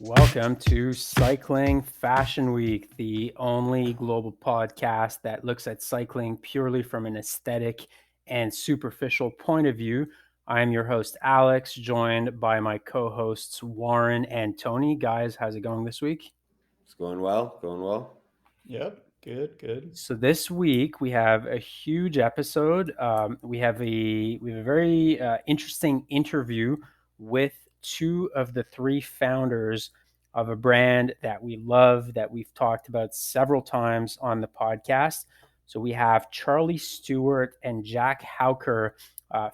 Welcome to Cycling Fashion Week, the only global podcast that looks at cycling purely from an aesthetic and superficial point of view. I am your host, Alex, joined by my co-hosts, Warren and Tony. Guys, how's it going this week? It's going well. Yep, good. So this week we have a huge episode. We have a very interesting interview with two of the three founders of a brand that we love, that we've talked about several times on the podcast. So we have Charlie Stewart and Jack Howker,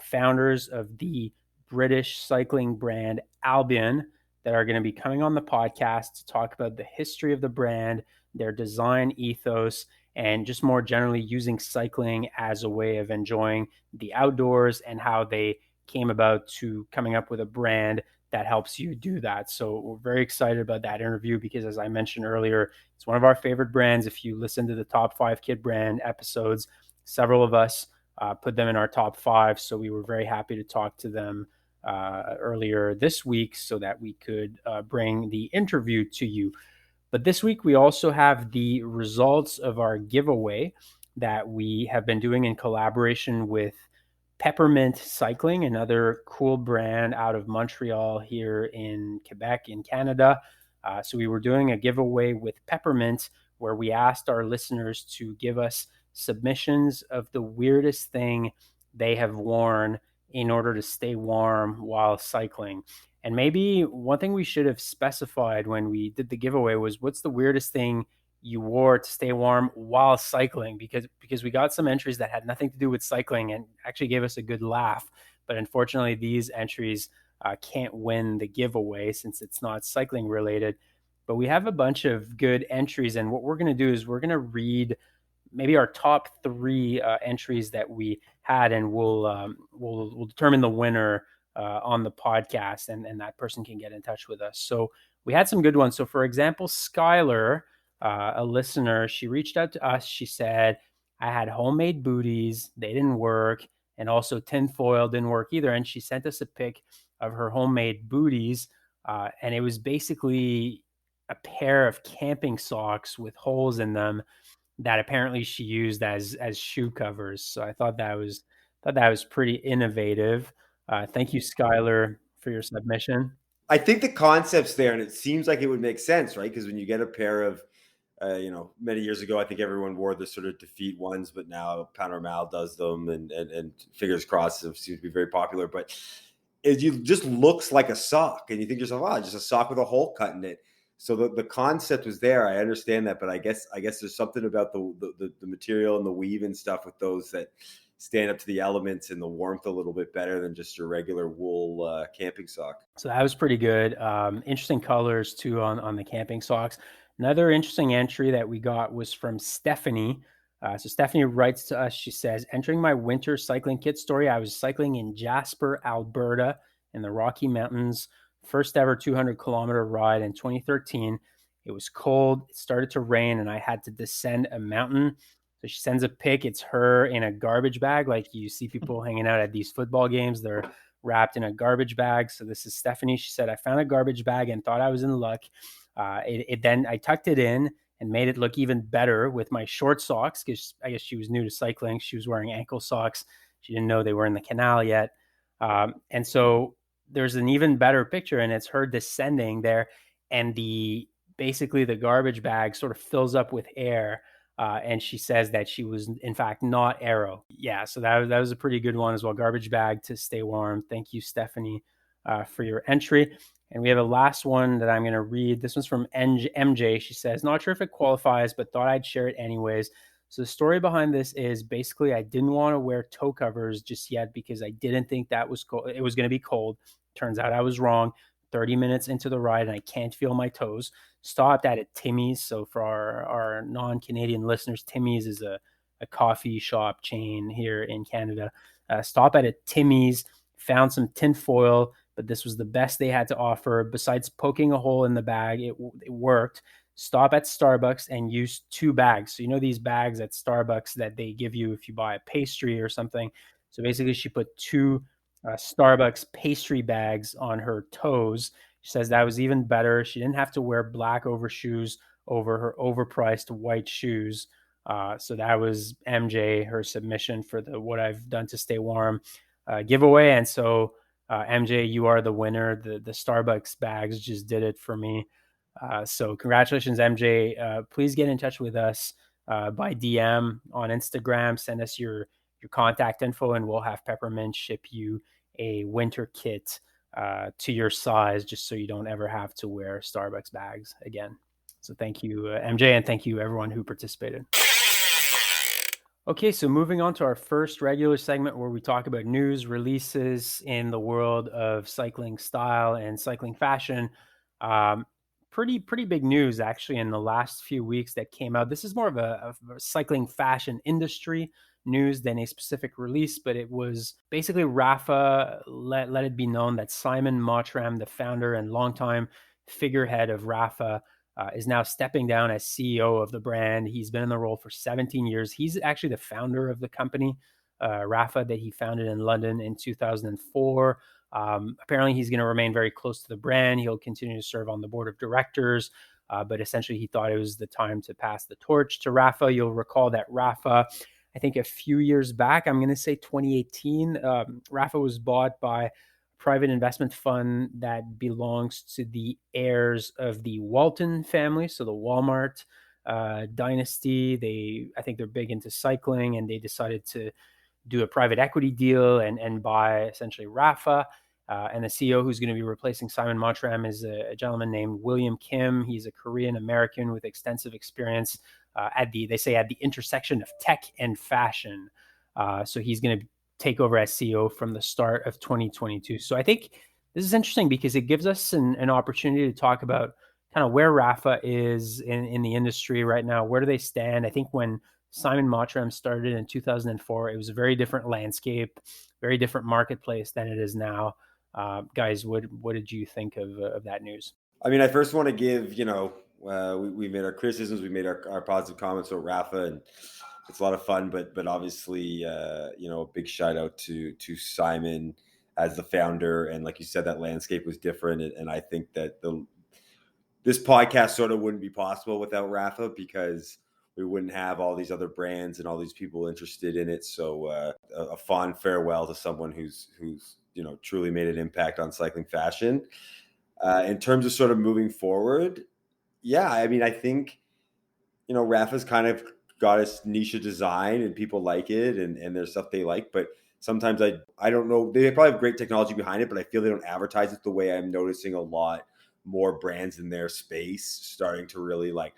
founders of the British cycling brand Albion, that are going to be coming on the podcast to talk about the history of the brand, their design ethos, and just more generally using cycling as a way of enjoying the outdoors and how they came about to coming up with a brand that helps you do that. So we're very excited about that interview because, as I mentioned earlier, it's one of our favorite brands. If you listen to the top 5 kid brand episodes, several of us put them in our top 5. So we were very happy to talk to them earlier this week so that we could bring the interview to you. But this week, we also have the results of our giveaway that we have been doing in collaboration with Peppermint Cycling, another cool brand out of Montreal here in Quebec, in Canada. So we were doing a giveaway with Peppermint where we asked our listeners to give us submissions of the weirdest thing they have worn in order to stay warm while cycling. And maybe one thing we should have specified when we did the giveaway was, what's the weirdest thing you wore to stay warm while cycling? Because we got some entries that had nothing to do with cycling and actually gave us a good laugh. But unfortunately, these entries can't win the giveaway since it's not cycling related. But we have a bunch of good entries, and what we're going to do is we're going to read maybe our top 3 entries that we had, and we'll determine the winner on the podcast, and that person can get in touch with us. So we had some good ones. So for example, Skylar, a listener, she reached out to us. She said, I had homemade booties. They didn't work. And also tinfoil didn't work either. And she sent us a pic of her homemade booties. And it was basically a pair of camping socks with holes in them that apparently she used as shoe covers. So I thought that was pretty innovative. Thank you, Skylar, for your submission. I think the concept's there, and it seems like it would make sense, right? Because when you get a pair of, many years ago, I think everyone wore the sort of defeat ones, but now Panormal does them, and fingers crossed, it seems to be very popular. But it just looks like a sock, and you think to yourself, "Oh, just a sock with a hole cut in it." So the concept was there. I understand that, but I guess there's something about the material and the weave and stuff with those that stand up to the elements and the warmth a little bit better than just your regular wool camping sock. So that was pretty good. Interesting colors too on the camping socks. Another interesting entry that we got was from Stephanie. So Stephanie writes to us. She says, entering my winter cycling kit story, I was cycling in Jasper, Alberta in the Rocky Mountains. First ever 200-kilometer ride in 2013. It was cold. It started to rain, and I had to descend a mountain. So she sends a pic. It's her in a garbage bag, like you see people hanging out at these football games. They're wrapped in a garbage bag. So this is Stephanie. She said, I found a garbage bag and thought I was in luck. Then I tucked it in and made it look even better with my short socks, because I guess she was new to cycling. She was wearing ankle socks. She didn't know they were in the Canal yet. And so there's an even better picture, and it's her descending there, and basically the garbage bag sort of fills up with air. And she says that she was, in fact, not aero. Yeah, so that was a pretty good one as well. Garbage bag to stay warm. Thank you, Stephanie, for your entry. And we have a last one that I'm going to read. This one's from MJ. She says, not sure if it qualifies, but thought I'd share it anyways. So the story behind this is basically I didn't want to wear toe covers just yet because I didn't think that was cold. It was going to be cold. Turns out I was wrong. 30 minutes into the ride, and I can't feel my toes. Stopped at a Timmy's. So for our non-Canadian listeners, Timmy's is a coffee shop chain here in Canada. Stop at a Timmy's, found some tinfoil, but this was the best they had to offer. Besides poking a hole in the bag, it worked. Stop at Starbucks and use 2 bags. So you know these bags at Starbucks that they give you if you buy a pastry or something. So basically she put 2 Starbucks pastry bags on her toes. She says that was even better. She didn't have to wear black overshoes over her overpriced white shoes. So that was MJ, her submission for the What I've Done to Stay Warm giveaway. And so, MJ, you are the winner. The Starbucks bags just did it for me. So congratulations, MJ. Please get in touch with us by DM on Instagram. Send us your contact info, and we'll have Peppermint ship you a winter kit to your size, just so you don't ever have to wear Starbucks bags again. So thank you, MJ, and thank you everyone who participated. Okay, so moving on to our first regular segment where we talk about news releases in the world of cycling style and cycling fashion. Pretty big news actually in the last few weeks that came out. This is more of a cycling fashion industry news than a specific release, but it was basically Rapha let it be known that Simon Mottram, the founder and longtime figurehead of Rapha, is now stepping down as CEO of the brand. He's been in the role for 17 years. He's actually the founder of the company, Rapha, that he founded in London in 2004. Apparently, he's going to remain very close to the brand. He'll continue to serve on the board of directors, but essentially, he thought it was the time to pass the torch to Rapha. You'll recall that Rapha, I think a few years back, I'm going to say 2018, Rapha was bought by private investment fund that belongs to the heirs of the Walton family, so the Walmart dynasty. I think they're big into cycling, and they decided to do a private equity deal and buy essentially Rapha. And the CEO who's going to be replacing Simon Mottram is a gentleman named William Kim. He's a Korean American with extensive experience at the intersection of tech and fashion. So he's going to take over as CEO from the start of 2022. So I think this is interesting because it gives us an opportunity to talk about kind of where Rapha is in the industry right now. Where do they stand? I think when Simon Mottram started in 2004, it was a very different landscape, very different marketplace than it is now. Guys, what did you think of that news? I mean, I first want to give, we made our criticisms, we made our positive comments about Rapha, and it's a lot of fun, but obviously, a big shout out to Simon as the founder. And like you said, that landscape was different. And I think that this podcast sort of wouldn't be possible without Rapha, because we wouldn't have all these other brands and all these people interested in it. So a fond farewell to someone who's truly made an impact on cycling fashion. In terms of sort of moving forward, yeah, I mean, I think, Rapha's kind of got its niche of design and people like it, and there's stuff they like, but sometimes I don't know, they probably have great technology behind it, but I feel they don't advertise it the way I'm noticing a lot more brands in their space starting to really like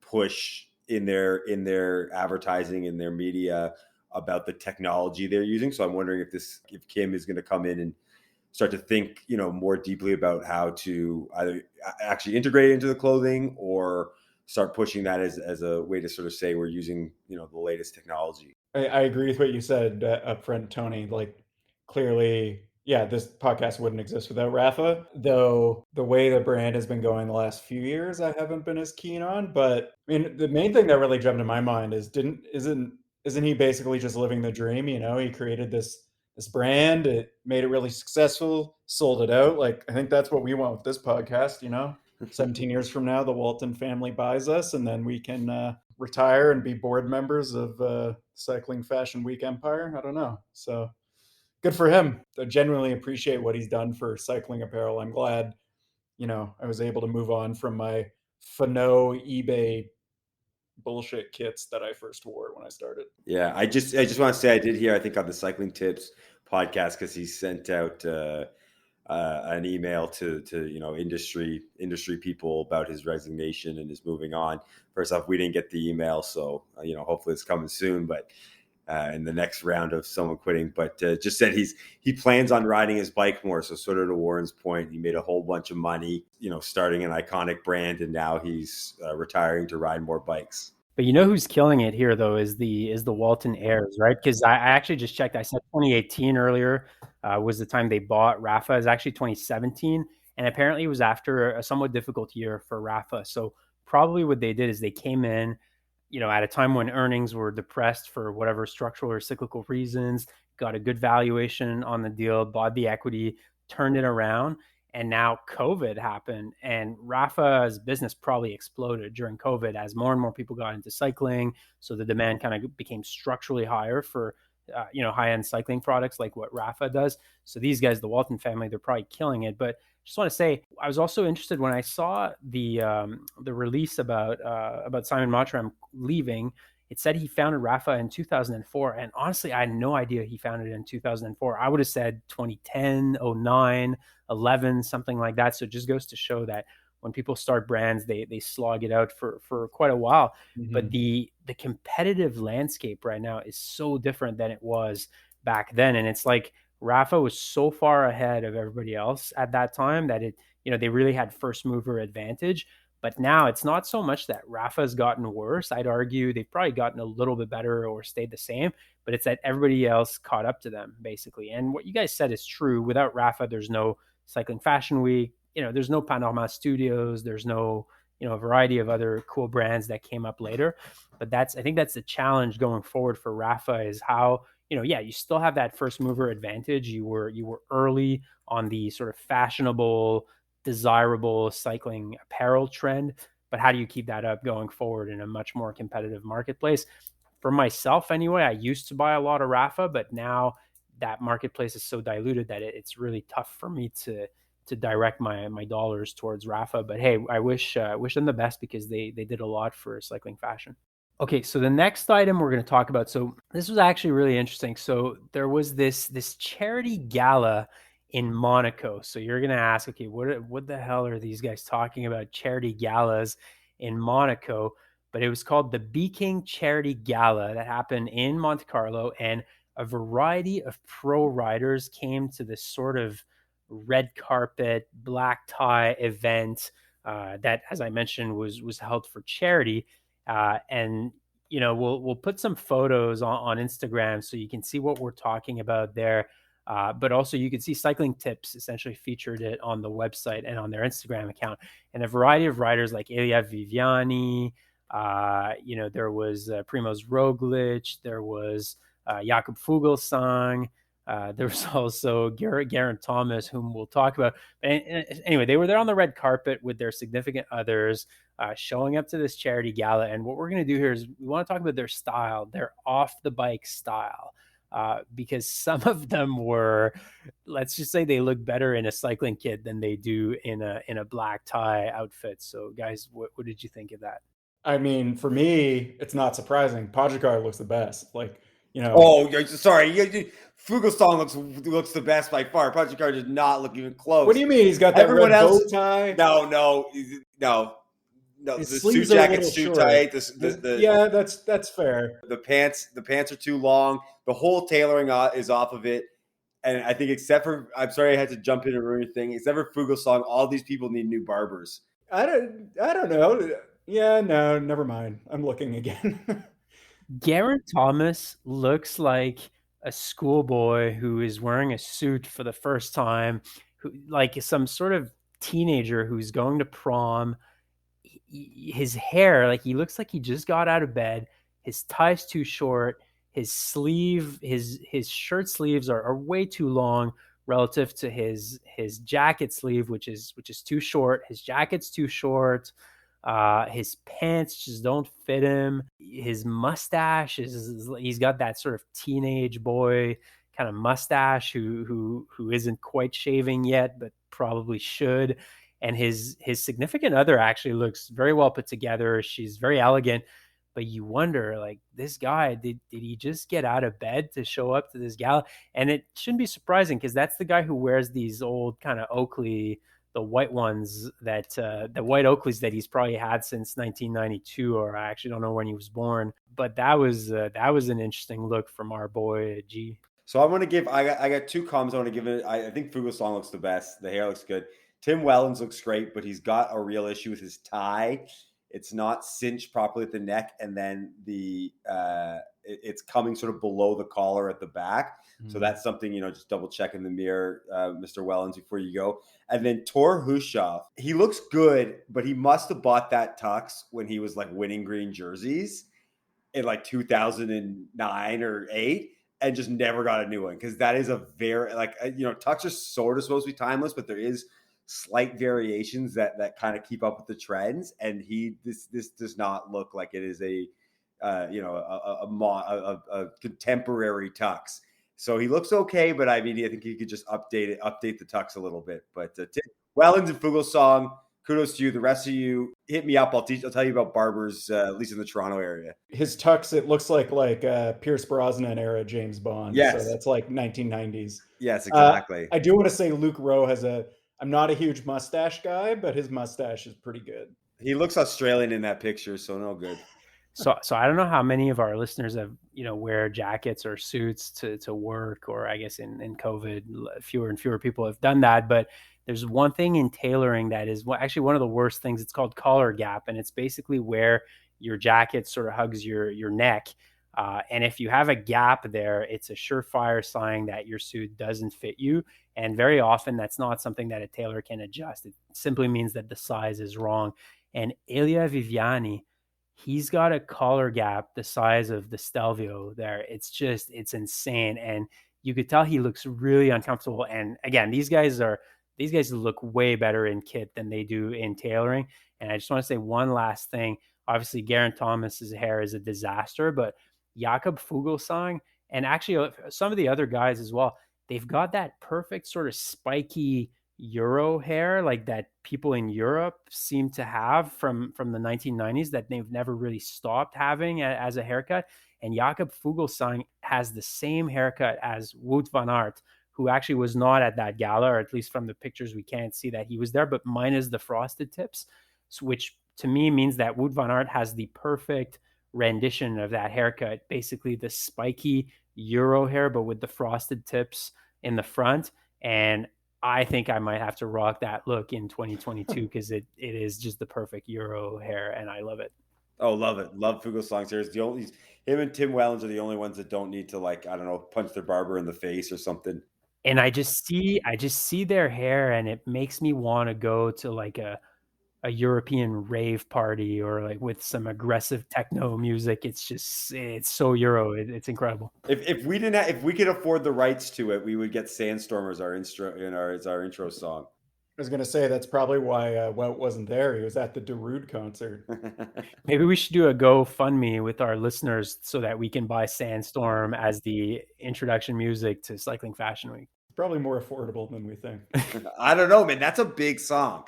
push in their advertising and their media about the technology they're using. So I'm wondering if Kim is going to come in and start to think, more deeply about how to either actually integrate it into the clothing or start pushing that as a way to sort of say we're using, the latest technology. I agree with what you said up front, Tony. Like, clearly, yeah, this podcast wouldn't exist without Rapha. Though the way the brand has been going the last few years, I haven't been as keen on. But I mean, the main thing that really jumped to my mind is isn't he basically just living the dream? He created this brand, it made it really successful, sold it out. Like, I think that's what we want with this podcast. 17 years from now, the Walton family buys us, and then we can retire and be board members of Cycling Fashion Week empire. I don't know. So good for him. I genuinely appreciate what he's done for cycling apparel. I'm glad, I was able to move on from my Fano eBay bullshit kits that I first wore when I started. Yeah, I just want to say I did hear, I think, on the Cycling Tips podcast, because he sent out an email to industry people about his resignation and his moving on. First off, we didn't get the email, so hopefully it's coming soon. But in the next round of someone quitting, but just said he plans on riding his bike more. So sort of to Warren's point, he made a whole bunch of money, starting an iconic brand, and now he's retiring to ride more bikes. But who's killing it here though is the Walton heirs, right? Because I actually just checked. I said 2018 earlier was the time they bought Rapha. It's actually 2017, and apparently it was after a somewhat difficult year for Rapha. So probably what they did is they came in, at a time when earnings were depressed for whatever structural or cyclical reasons, got a good valuation on the deal, bought the equity, turned it around, And now COVID happened, and Rapha's business probably exploded during COVID as more and more people got into cycling. So the demand kind of became structurally higher for high-end cycling products like what Rapha does. So these guys, the Walton family, they're probably killing it. But just want to say, I was also interested when I saw the release about Simon Mottram leaving. It said he founded Rapha in 2004, and honestly, I had no idea he founded it in 2004. I would have said 2010, 09, 11, something like that. So it just goes to show that when people start brands, they slog it out for quite a while. Mm-hmm. But the competitive landscape right now is so different than it was back then, and it's like Rapha was so far ahead of everybody else at that time that they really had first mover advantage. But now it's not so much that Rapha's gotten worse. I'd argue they've probably gotten a little bit better or stayed the same, but it's that everybody else caught up to them, basically. And what you guys said is true. Without Rapha, there's no Cycling Fashion Week. There's no Panorama Studios. There's no, a variety of other cool brands that came up later. But I think that's the challenge going forward for Rapha is how, you still have that first mover advantage. You were early on the sort of fashionable, desirable cycling apparel trend, but how do you keep that up going forward in a much more competitive marketplace? For myself anyway, I used to buy a lot of Rapha, but now that marketplace is so diluted that it's really tough for me to direct my dollars towards Rapha. But hey, I wish them the best because they did a lot for cycling fashion. Okay, so the next item we're going to talk about. So this was actually really interesting. So there was this charity gala in Monaco. So you're going to ask, okay, what the hell are these guys talking about charity galas in Monaco? But it was called the Be King Charity Gala that happened in Monte Carlo, and a variety of pro riders came to this sort of red carpet, black tie event that, as I mentioned, was held for charity. And we'll put some photos on Instagram so you can see what we're talking about there. But also you can see Cycling Tips essentially featured it on the website and on their Instagram account. And a variety of riders like Elia Viviani, there was Primoz Roglic, there was Jakob Fuglsang, there was also Geraint Thomas, whom we'll talk about. But anyway, they were there on the red carpet with their significant others, showing up to this charity gala. And what we're going to do here is we want to talk about their style, their off the bike style. Because some of them were, let's just say, they look better in a cycling kit than they do in a black tie outfit. So, guys, what did you think of that? I mean, for me, it's not surprising. Pogacar looks the best. Oh, sorry. Fuglsang looks the best by far. Pogacar did not look even close. What do you mean? He's got that Everyone red else, bow tie. No. His The sleeves suit are a jacket's little too short. tight. Yeah, that's fair. The pants are too long. The whole tailoring is off of it. And I think except for, I'm sorry I had to jump in and ruin your thing. Except for Fuglsang, all these people need new barbers. I don't know. Yeah, no, never mind. I'm looking again. Geraint Thomas looks like a schoolboy who is wearing a suit for the first time, who like some sort of teenager who's going to prom. His hair, like he looks like he just got out of bed. His tie's too short. His shirt sleeves are way too long relative to his jacket sleeve, which is too short. His jacket's too short. His pants just don't fit him. His mustache he's got that sort of teenage boy kind of mustache who isn't quite shaving yet, but probably should. And his significant other actually looks very well put together. She's very elegant, but you wonder, like, this guy, did he just get out of bed to show up to this gala? And it shouldn't be surprising because that's the guy who wears these old kind of Oakley, the white ones that the white Oakleys that he's probably had since 1992, or I actually don't know when he was born. But that was an interesting look from our boy G. So I want to give. I got two comments I want to give it. I think Fuglsang looks the best. The hair looks good. Tim Wellens looks great, but he's got a real issue with his tie. It's not cinched properly at the neck, and then it's coming sort of below the collar at the back. So that's something, just double check in the mirror, Mr. Wellens, before you go. And then Tor Hushoff, he looks good, but he must have bought that tux when he was like winning green jerseys in like 2009 or 8 and just never got a new one. Because that is a very, tux are sort of supposed to be timeless, but there is slight variations that kind of keep up with the trends. And this does not look like it is a contemporary tux. So he looks okay, but I mean, I think he could just update the tux a little bit. But Wellens and Fugelsang, kudos to you. The rest of you, hit me up. I'll tell you about barbers, at least in the Toronto area. His tux, it looks like Pierce Brosnan era James Bond. Yes. So that's like 1990s. Yes, exactly. I do want to say Luke Rowe I'm not a huge mustache guy, but his mustache is pretty good. He looks Australian in that picture, so no good. So I don't know how many of our listeners have, wear jackets or suits to work, or I guess in COVID, fewer and fewer people have done that. But there's one thing in tailoring that is actually one of the worst things. It's called collar gap, and it's basically where your jacket sort of hugs your neck. And if you have a gap there, it's a surefire sign that your suit doesn't fit you. And very often that's not something that a tailor can adjust. It simply means that the size is wrong. And Elia Viviani, he's got a collar gap the size of the Stelvio there. It's insane. And you could tell he looks really uncomfortable. And again, these guys look way better in kit than they do in tailoring. And I just want to say one last thing. Obviously, Geraint Thomas's hair is a disaster, but Jakob Fuglsang and actually some of the other guys as well, they've got that perfect sort of spiky Euro hair like that people in Europe seem to have from the 1990s that they've never really stopped having as a haircut. And Jakob Fuglsang has the same haircut as Wout van Aert, who actually was not at that gala, or at least from the pictures we can't see that he was there, but minus the frosted tips, which to me means that Wout van Aert has the perfect rendition of that haircut, basically the spiky Euro hair, but with the frosted tips in the front. And I think I might have to rock that look in 2022 because it is just the perfect Euro hair, and I love it. Oh, love it. Love Fuglsang's hair. Him and Tim Wellens are the only ones that don't need to, like, I don't know, punch their barber in the face or something. And I just see their hair, and it makes me want to go to like a European rave party or like with some aggressive techno music. It's so Euro. It's incredible. If we could afford the rights to it, we would get Sandstorm as our intro song. I was going to say that's probably why Wout wasn't there. He was at the Darude concert. Maybe we should do a GoFundMe with our listeners so that we can buy Sandstorm as the introduction music to Cycling Fashion Week. It's probably more affordable than we think. I don't know, man. That's a big song.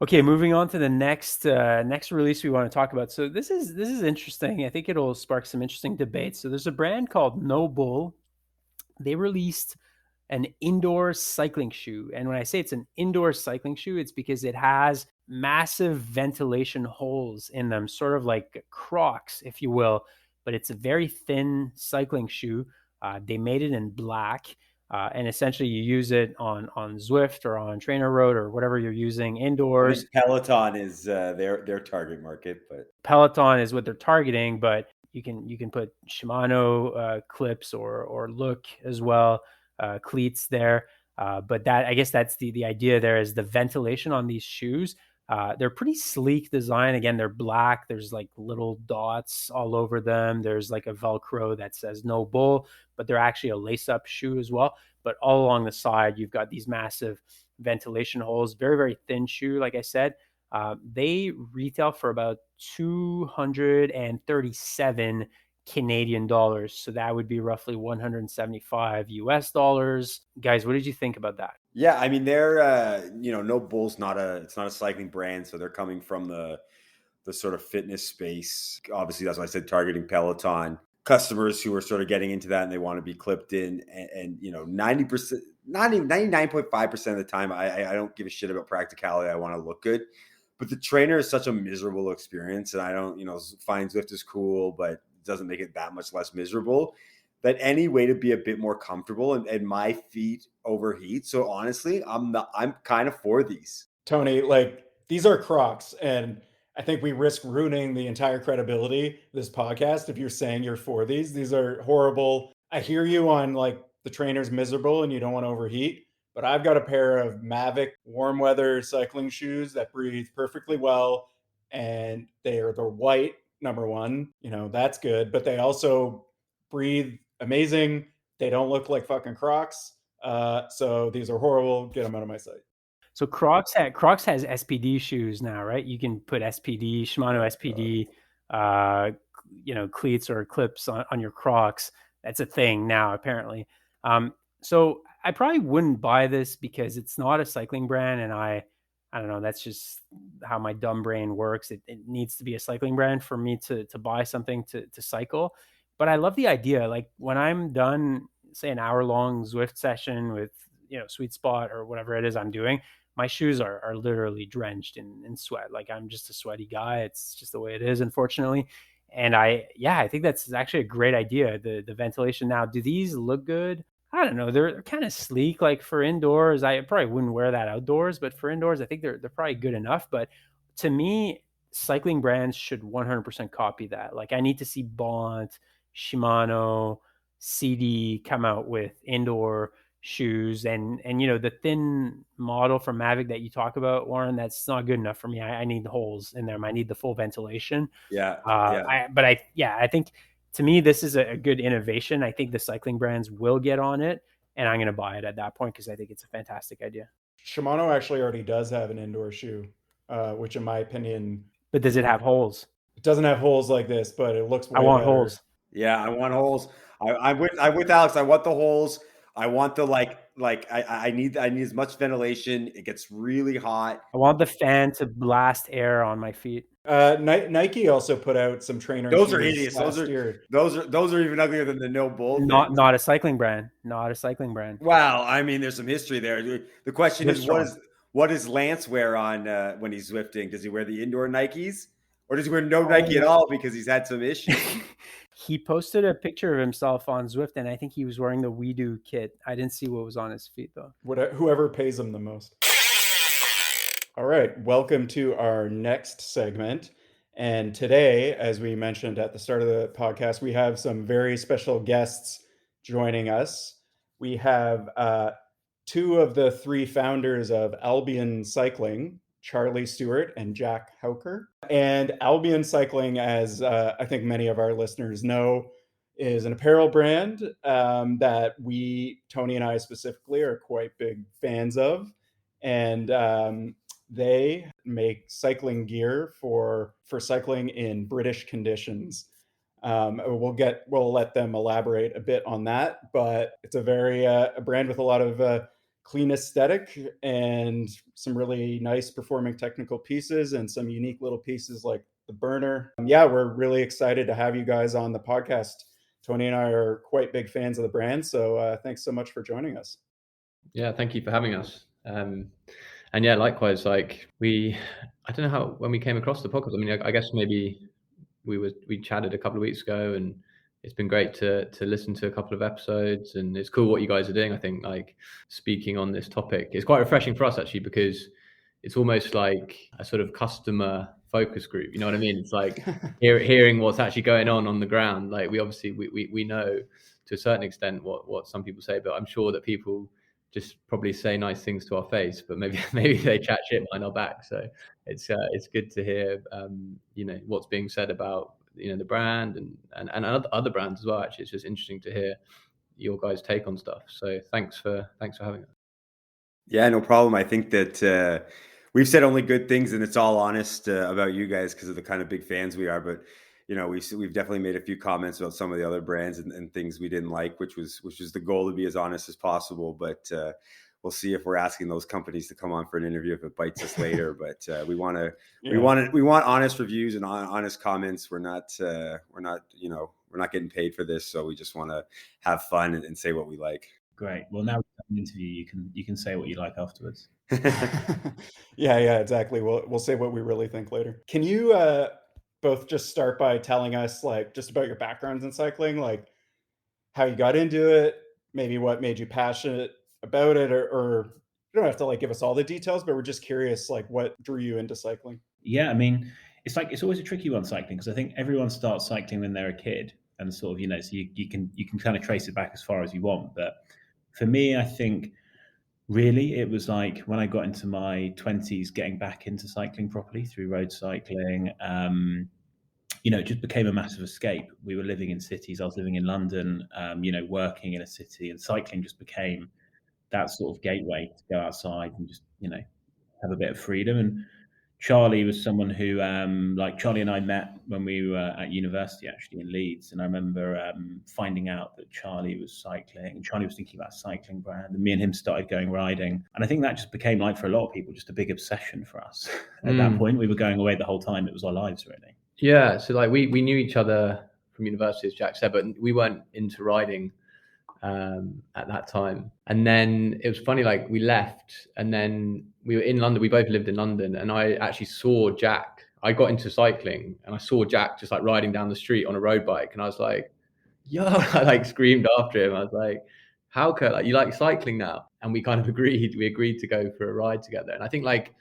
Okay, moving on to the next release we want to talk about. So this is interesting. I think it'll spark some interesting debates. So there's a brand called No Bull. They released an indoor cycling shoe. And when I say it's an indoor cycling shoe, it's because it has massive ventilation holes in them, sort of like Crocs, if you will. But it's a very thin cycling shoe. They made it in black. And essentially you use it on Zwift or on Trainer Road or whatever you're using indoors. Peloton is their target market, but Peloton is what they're targeting, but you can put Shimano clips or Look as well, cleats there. But I guess that's the idea there is the ventilation on these shoes. They're pretty sleek design. Again, they're black. There's like little dots all over them. There's like a Velcro that says No Bull, but they're actually a lace-up shoe as well. But all along the side, you've got these massive ventilation holes. Very, very thin shoe, like I said. They retail for about 237 Canadian dollars. So that would be roughly 175 US dollars. Guys, what did you think about that? Yeah, I mean, they're No Bull's it's not a cycling brand, so they're coming from the sort of fitness space. Obviously, that's why I said targeting Peloton customers who are sort of getting into that and they want to be clipped in. And 90%, not even 99.5% of the time, I don't give a shit about practicality. I want to look good. But the trainer is such a miserable experience, and I don't, find Zwift is cool, but it doesn't make it that much less miserable. That any way to be a bit more comfortable, and my feet overheat. So honestly, I'm kind of for these. Tony, like, these are Crocs, and I think we risk ruining the entire credibility of this podcast if you're saying you're for these. These are horrible. I hear you on like the trainer's miserable and you don't want to overheat, but I've got a pair of Mavic warm weather cycling shoes that breathe perfectly well, and they're white, number one. That's good, but they also breathe amazing. They don't look like fucking Crocs. So these are horrible. Get them out of my sight. So Crocs has SPD shoes now, right? You can put SPD, Shimano SPD, cleats or clips on your Crocs. That's a thing now, apparently. So I probably wouldn't buy this because it's not a cycling brand, and I don't know. That's just how my dumb brain works. It needs to be a cycling brand for me to buy something to cycle. But I love the idea. Like when I'm done, say an hour long Zwift session with Sweet Spot or whatever it is I'm doing, my shoes are literally drenched in sweat. Like I'm just a sweaty guy. It's just the way it is, unfortunately. And I think that's actually a great idea. The ventilation. Now, do these look good? I don't know. They're kind of sleek, like for indoors. I probably wouldn't wear that outdoors, but for indoors, I think they're probably good enough. But to me, cycling brands should 100% copy that. Like I need to see Bont, Shimano, CD come out with indoor shoes, and the thin model from Mavic that you talk about, Warren, that's not good enough for me. I need the holes in them. I need the full ventilation. Yeah. I think to me this is a good innovation. I think the cycling brands will get on it, and I'm going to buy it at that point because I think it's a fantastic idea. Shimano actually already does have an indoor shoe, which in my opinion, But does it have holes? it doesn't have holes like this, but it looks way I want better. holes. Yeah, I want holes. I'm with Alex. I want the holes. I want the I need as much ventilation. It gets really hot. I want the fan to blast air on my feet. Nike also put out some trainer Those shoes are hideous. last year. Those are even uglier than the No Bull. Not a cycling brand. Not a cycling brand. Well, I mean, there's some history there. The question is, what does Lance wear on when he's Zwifting? Does he wear the indoor Nikes, or does he wear no Nike at all because he's had some issues? He posted a picture of himself on Zwift, and I think he was wearing the We Do kit. I didn't see what was on his feet, though. Whoever pays him the most. All right, welcome to our next segment. And today, as we mentioned at the start of the podcast, we have some very special guests joining us. We have two of the three founders of Albion Cycling, Charlie Stewart and Jack Howker. And Albion Cycling, as I think many of our listeners know, is an apparel brand that Tony and I specifically, are quite big fans of. And they make cycling gear for cycling in British conditions. We'll let them elaborate a bit on that, but it's a very a brand with a lot of clean aesthetic and some really nice performing technical pieces and some unique little pieces like the burner. We're really excited to have you guys on the podcast. Tony and I are quite big fans of the brand, so thanks so much for joining us. Yeah, thank you for having us. And yeah, likewise, I don't know how, when we came across the podcast, I mean, I guess maybe we chatted a couple of weeks ago, and it's been great to listen to a couple of episodes, and it's cool what you guys are doing. I think speaking on this topic, it's quite refreshing for us actually, because it's almost like a sort of customer focus group. You know what I mean? It's like hearing what's actually going on the ground. Like we obviously we know to a certain extent what some people say, but I'm sure that people just probably say nice things to our face, but maybe they chat shit behind our back. So it's good to hear what's being said about the brand and other brands as well. Actually, it's just interesting to hear your guys' take on stuff. So thanks for having us. Yeah, no problem. I think that we've said only good things, and it's all honest about you guys because of the kind of big fans we are. But we've definitely made a few comments about some of the other brands and things we didn't like, which was the goal, to be as honest as possible. But we'll see if we're asking those companies to come on for an interview if it bites us later. But we want honest reviews and honest comments. We're not getting paid for this, so we just want to have fun and say what we like. Great. Well, now we've done an interview, you can say what you like afterwards. Yeah, exactly. We'll say what we really think later. Can you both just start by telling us just about your backgrounds in cycling, like how you got into it, maybe what made you passionate about it, or you don't have to give us all the details, but we're just curious, what drew you into cycling? Yeah, I mean, it's always a tricky one, cycling, because I think everyone starts cycling when they're a kid, and sort of so you can kind of trace it back as far as you want. But for me, I think really it was when I got into my 20s, getting back into cycling properly through road cycling. It just became a massive escape. We were living in cities. I was living in London, working in a city, and cycling just became that sort of gateway to go outside and just have a bit of freedom. And Charlie was someone who, like Charlie and I met when we were at university, actually in Leeds. And I remember finding out that Charlie was cycling, and Charlie was thinking about a cycling brand, and me and him started going riding. And I think that just became, like for a lot of people, just a big obsession for us. At that point, we were going away the whole time. It was our lives, really. Yeah. So like we knew each other from university, as Jack said, but we weren't into riding at that time. And then it was funny, like we left and then we were in London. We both lived in London, and I actually saw Jack. I got into cycling and I saw Jack just like riding down the street on a road bike, and I was like, yo, I like screamed after him. I was like, Howker, like you like cycling now? And we kind of agreed to go for a ride together. And I think like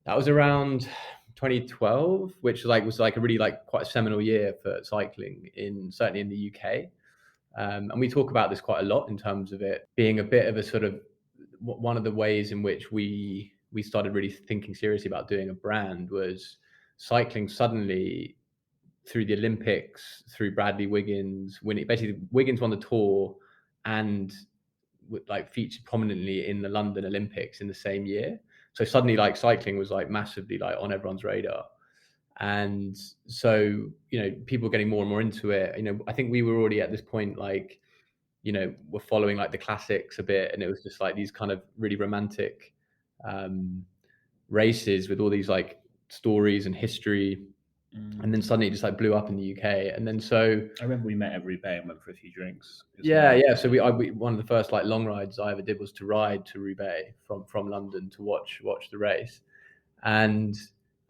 that was around 2012, which was like a really like quite a seminal year for cycling certainly in the UK. And we talk about this quite a lot in terms of it being a bit of a sort of one of the ways in which we started really thinking seriously about doing a brand was cycling suddenly through the Olympics, through Bradley Wiggins winning. Basically, Wiggins won the Tour and like featured prominently in the London Olympics in the same year. So suddenly like cycling was like massively like on everyone's radar. And so, people were getting more and more into it. I think we were already at this point, like, we're following like the classics a bit. And it was just like these kind of really romantic races with all these like stories and history. And then suddenly it just like blew up in the UK. And then so I remember we met at Roubaix and went for a few drinks. Yeah. So we one of the first like long rides I ever did was to ride to Roubaix from London to watch the race. And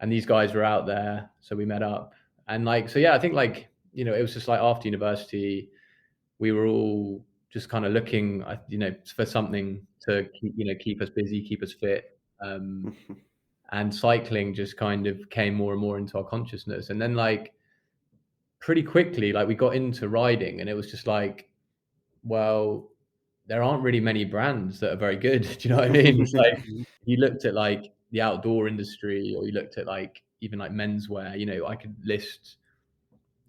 these guys were out there, so we met up. And like, so yeah, I think like, it was just like after university, we were all just kind of looking, for something to keep us busy, keep us fit. And cycling just kind of came more and more into our consciousness. And then like pretty quickly, like we got into riding, and it was just like, well, there aren't really many brands that are very good. Do you know what I mean? It's like you looked at like the outdoor industry, or you looked at like even like menswear, I could list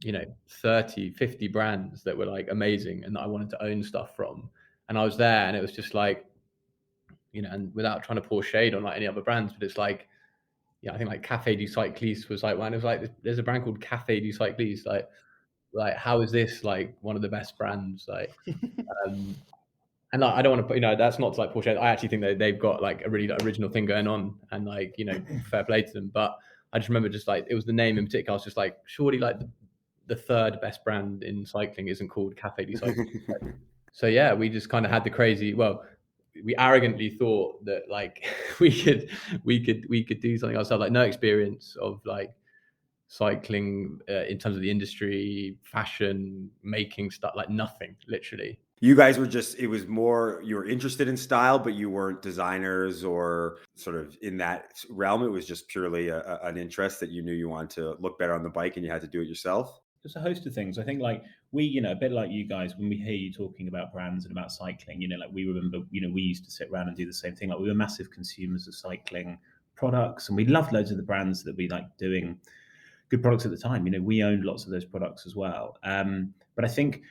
30, 50 brands that were like amazing and that I wanted to own stuff from. And I was there, and it was just like, and without trying to pour shade on like any other brands, but it's like, I think like Café du Cycliste was like one. It was like, there's a brand called Café du Cycliste, like how is this like one of the best brands, like and like, I don't want to put, that's not to like pour shade. I actually think that they've got like a really like, original thing going on, and like, fair play to them. But I just remember just like, it was the name in particular. I was just like, surely like the third best brand in cycling isn't called Café du Cycliste. So yeah, we just kind of had the crazy, we arrogantly thought that like we could do something ourselves, like no experience of like cycling in terms of the industry, fashion, making stuff, like nothing, literally. You guys were just, it was more, you were interested in style, but you weren't designers or sort of in that realm. It was just purely an interest that you knew you wanted to look better on the bike and you had to do it yourself. There's a host of things. I think like we, a bit like you guys, when we hear you talking about brands and about cycling, like we remember, we used to sit around and do the same thing. Like we were massive consumers of cycling products, and we loved loads of the brands that we liked doing good products at the time. We owned lots of those products as well. But I think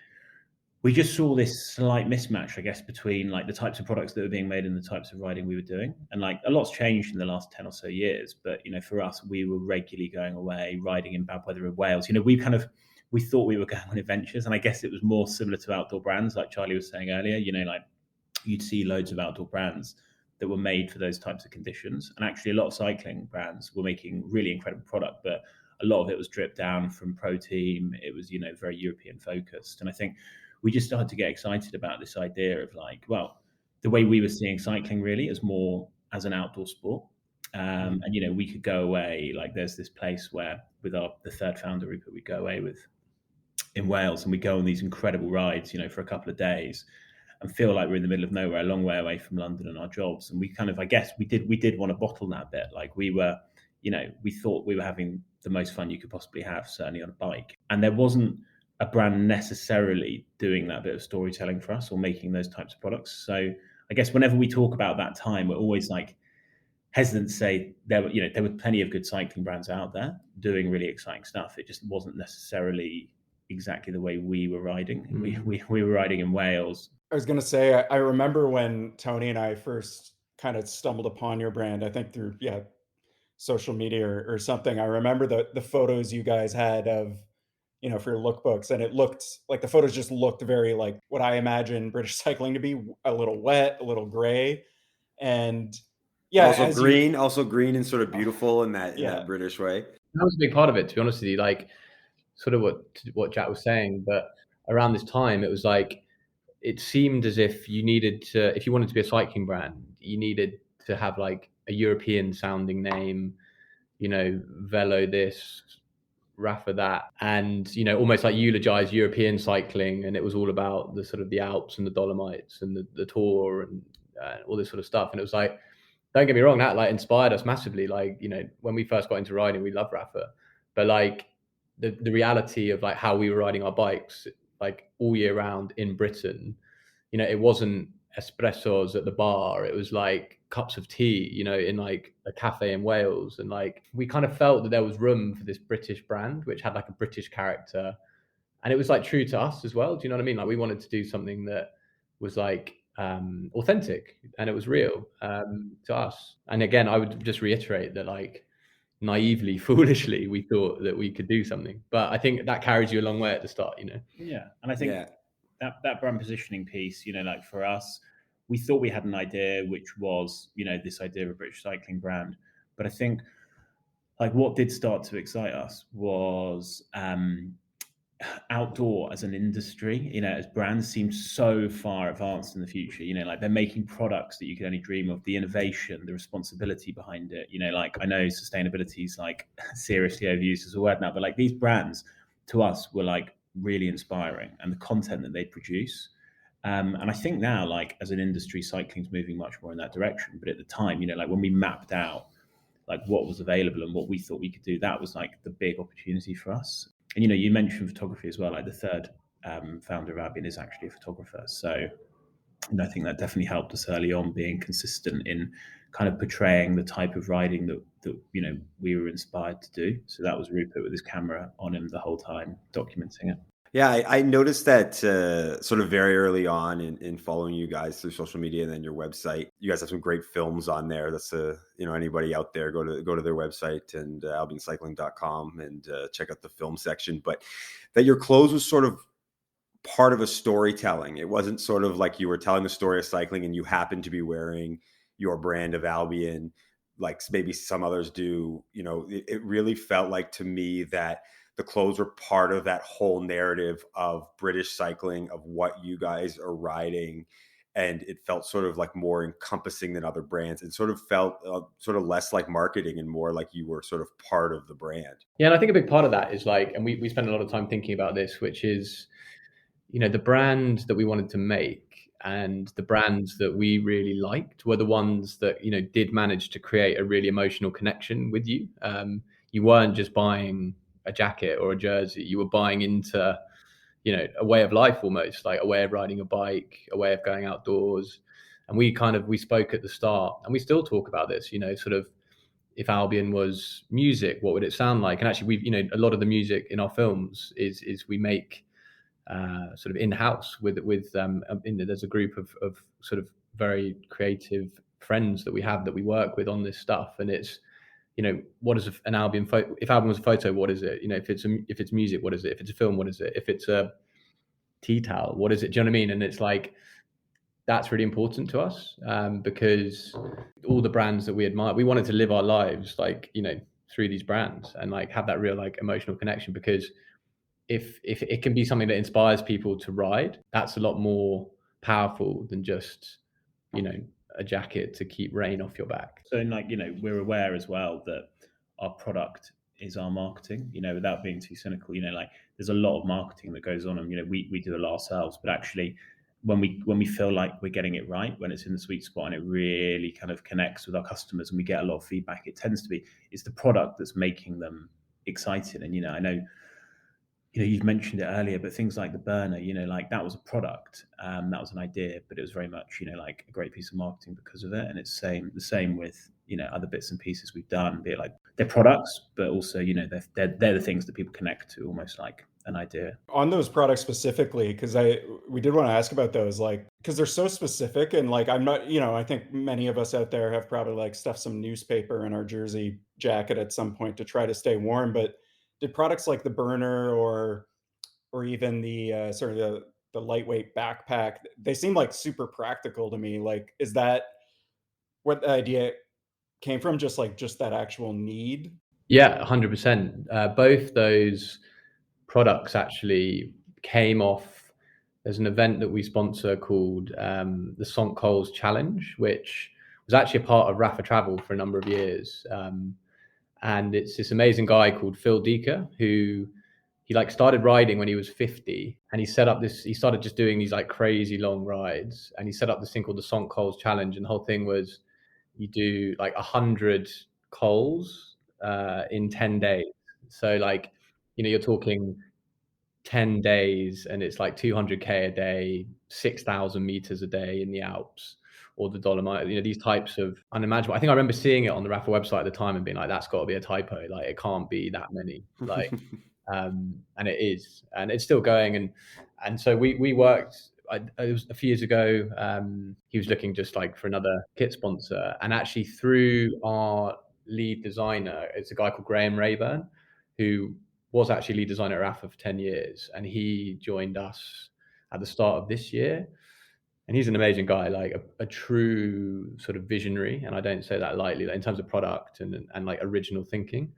we just saw this slight mismatch, I guess, between like the types of products that were being made and the types of riding we were doing. And like a lot's changed in the last 10 or so years. But, for us, we were regularly going away, riding in bad weather in Wales. We thought we were going on adventures. And I guess it was more similar to outdoor brands, like Charlie was saying earlier, like you'd see loads of outdoor brands that were made for those types of conditions. And actually a lot of cycling brands were making really incredible product, but a lot of it was dripped down from pro team. It was, very European focused. And I think we just started to get excited about this idea of like, well, the way we were seeing cycling really is more as an outdoor sport. And, we could go away, like there's this place where with the third founder, Rupert, we go away with in Wales, and we go on these incredible rides, for a couple of days and feel like we're in the middle of nowhere, a long way away from London and our jobs. And we kind of, I guess we did want to bottle that bit. Like we were, we thought we were having the most fun you could possibly have, certainly on a bike. And there wasn't a brand necessarily doing that bit of storytelling for us or making those types of products. So I guess whenever we talk about that time, we're always like hesitant to say there were plenty of good cycling brands out there doing really exciting stuff. It just wasn't necessarily exactly the way we were riding. We were riding in Wales. I was going to say, I remember when Tony and I first kind of stumbled upon your brand, I think through social media or something. I remember the photos you guys had of, for your lookbooks, and it looked like the photos just looked very like what I imagine British cycling to be, a little wet, a little gray, and also green and sort of beautiful in that British way. That was a big part of it, to be honest with you. Like, sort of what Jack was saying, but around this time, it was like it seemed as if you needed to, if you wanted to be a cycling brand, you needed to have like a European sounding name, Velo this, Rapha that, and almost like eulogize European cycling, and it was all about the sort of the Alps and the Dolomites and the Tour and all this sort of stuff. And it was like, don't get me wrong, that like inspired us massively. Like, when we first got into riding, we loved Rapha, but like the reality of like how we were riding our bikes like all year round in Britain, it wasn't espressos at the bar. It was like cups of tea, in like a cafe in Wales. And like, we kind of felt that there was room for this British brand, which had like a British character. And it was like true to us as well. Do you know what I mean? Like, we wanted to do something that was like authentic and it was real to us. And again, I would just reiterate that like naively, foolishly, we thought that we could do something. But I think that carries you a long way at the start, Yeah. And I think that brand positioning piece, like for us, we thought we had an idea, which was, this idea of a British cycling brand. But I think like what did start to excite us was outdoor as an industry, as brands seem so far advanced in the future, like they're making products that you can only dream of, the innovation, the responsibility behind it, like I know sustainability is like seriously overused as a word now, but like these brands to us were like really inspiring, and the content that they produce. And I think now, like as an industry, cycling's moving much more in that direction. But at the time, like when we mapped out like what was available and what we thought we could do, that was like the big opportunity for us. And you mentioned photography as well. Like the third founder of Albion is actually a photographer, so I think that definitely helped us early on, being consistent in kind of portraying the type of riding that we were inspired to do. So that was Rupert with his camera on him the whole time, documenting it. Yeah, I noticed that sort of very early on in following you guys through social media and then your website. You guys have some great films on there. That's anybody out there, go to their website and albioncycling.com and check out the film section. But that your clothes was sort of part of a storytelling. It wasn't sort of like you were telling the story of cycling and you happened to be wearing your brand of Albion like maybe some others do. It really felt like to me that the clothes were part of that whole narrative of British cycling, of what you guys are riding. And it felt sort of like more encompassing than other brands. It sort of felt sort of less like marketing and more like you were sort of part of the brand. Yeah, and I think a big part of that is like, and we spent a lot of time thinking about this, which is, the brand that we wanted to make and the brands that we really liked were the ones that, did manage to create a really emotional connection with you. You weren't just buying a jacket or a jersey, you were buying into, a way of life, almost like a way of riding a bike, a way of going outdoors. And we spoke at the start, and we still talk about this, sort of, if Albion was music, what would it sound like? And actually we've, a lot of the music in our films is we make sort of in-house with there's a group of sort of very creative friends that we have that we work with on this stuff. And it's, what is an Albion photo? If Albion was a photo, what is it? If it's music, what is it? If it's a film, what is it? If it's a tea towel, what is it? Do you know what I mean? And it's like, that's really important to us because all the brands that we admire, we wanted to live our lives like, through these brands and like have that real like emotional connection. Because if it can be something that inspires people to ride, that's a lot more powerful than just, a jacket to keep rain off your back. So like, we're aware as well that our product is our marketing, without being too cynical, like there's a lot of marketing that goes on, and we do a lot ourselves, but actually when we feel like we're getting it right, when it's in the sweet spot and it really kind of connects with our customers and we get a lot of feedback, it tends to be, it's the product that's making them excited. And I know you've mentioned it earlier, but things like the burner, like that was a product, that was an idea, but it was very much, like a great piece of marketing because of it. And it's the same with, other bits and pieces we've done, be it like they're products, but also, they're the things that people connect to, almost like an idea. On those products specifically, because we did want to ask about those, like, because they're so specific, and like I'm not, I think many of us out there have probably like stuffed some newspaper in our jersey jacket at some point to try to stay warm. But did products like the burner or even the sort of the lightweight backpack, they seem like super practical to me. Like, is that what the idea came from? Just that actual need? Yeah, 100%. Both those products actually came off. There's an event that we sponsor called the Sonk Coles Challenge, which was actually a part of Rapha Travel for a number of years. And it's this amazing guy called Phil Deeker who he like started riding when he was 50, and he started just doing these like crazy long rides, and he set up this thing called the Sonk Coles Challenge, and the whole thing was you do like 100 coals in 10 days. So like, you're talking 10 days and it's like 200k a day, 6,000 meters a day in the Alps or the Dolomite, these types of unimaginable. I think I remember seeing it on the Rapha website at the time and being like, that's got to be a typo. Like, it can't be that many. Like, and it is, and it's still going. And so we worked, it was a few years ago. He was looking just like for another kit sponsor, and actually through our lead designer, it's a guy called Graham Rayburn, who was actually lead designer at Rapha for 10 years. And he joined us at the start of this year. And he's an amazing guy, like a true sort of visionary. And I don't say that lightly, like in terms of product and like original thinking.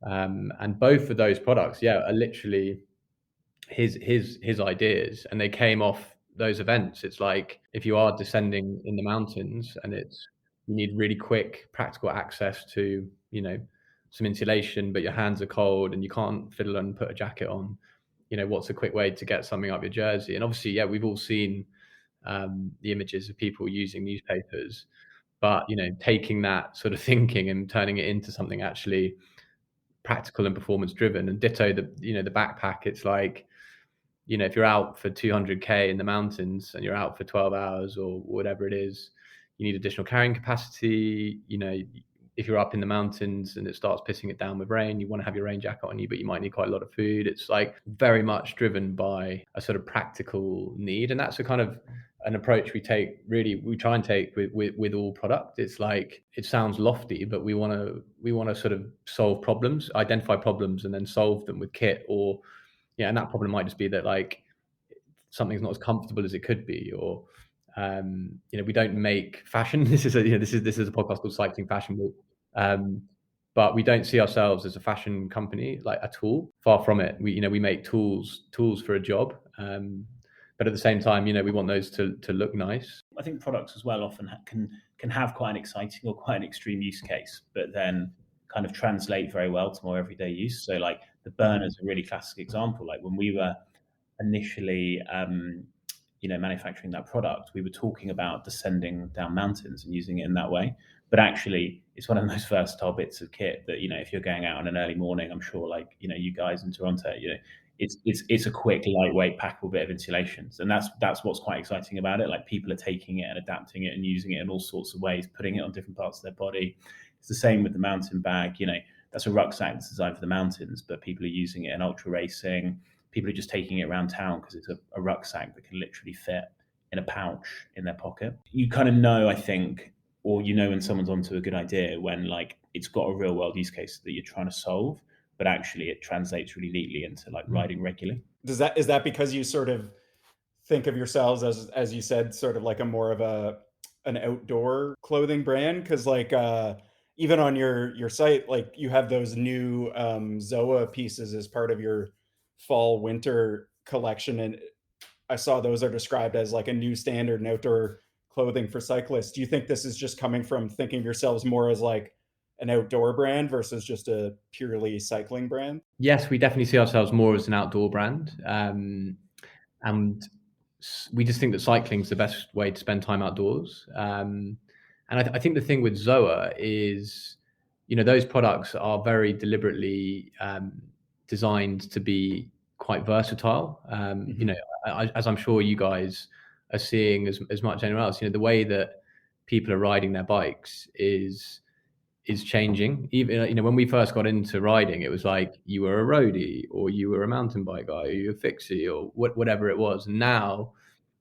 And both of those products, are literally his ideas, and they came off those events. It's like, if you are descending in the mountains and you need really quick practical access to, some insulation, but your hands are cold and you can't fiddle and put a jacket on, what's a quick way to get something up your jersey? And obviously, we've all seen the images of people using newspapers, but taking that sort of thinking and turning it into something actually practical and performance driven. And ditto the backpack. It's like, if you're out for 200k in the mountains and you're out for 12 hours or whatever it is, you need additional carrying capacity. If you're up in the mountains and it starts pissing it down with rain, you want to have your rain jacket on you, but you might need quite a lot of food. It's like very much driven by a sort of practical need. And that's a kind of an approach we try and take with all product. It's like, it sounds lofty, but we want to sort of solve problems, identify problems, and then solve them with kit. Or and that problem might just be that like something's not as comfortable as it could be, or we don't make fashion. This is a podcast called Cycling Fashion Week. But we don't see ourselves as a fashion company, like, at all. Far from it. We make tools for a job. But at the same time, we want those to look nice. I think products as well often can have quite an exciting or quite an extreme use case, but then kind of translate very well to more everyday use. So like the burner is a really classic example. Like when we were initially manufacturing that product, we were talking about descending down mountains and using it in that way. But actually, it's one of the most versatile bits of kit that, if you're going out on an early morning, I'm sure, like, you guys in Toronto, it's a quick, lightweight, packable bit of insulation. And that's what's quite exciting about it. Like, people are taking it and adapting it and using it in all sorts of ways, putting it on different parts of their body. It's the same with the mountain bag. That's a rucksack that's designed for the mountains, but people are using it in ultra racing. People are just taking it around town because it's a rucksack that can literally fit in a pouch in their pocket. You kind of know, I think, or when someone's onto a good idea when, like, it's got a real world use case that you're trying to solve, but actually it translates really neatly into like riding regularly. Is that because you sort of think of yourselves as you said, sort of like a more of an outdoor clothing brand? Because like even on your site, like, you have those new Zoa pieces as part of your fall winter collection, and I saw those are described as like a new standard in outdoor clothing for cyclists. Do you think this is just coming from thinking of yourselves more as like an outdoor brand versus just a purely cycling brand? Yes, we definitely see ourselves more as an outdoor brand. And we just think that cycling is the best way to spend time outdoors. And I think the thing with Zoa is, those products are very deliberately designed to be quite versatile. As I'm sure you guys are seeing as much as anyone else, the way that people are riding their bikes is is changing. Even when we first got into riding, it was like you were a roadie or you were a mountain bike guy or you were a fixie or whatever it was. And now,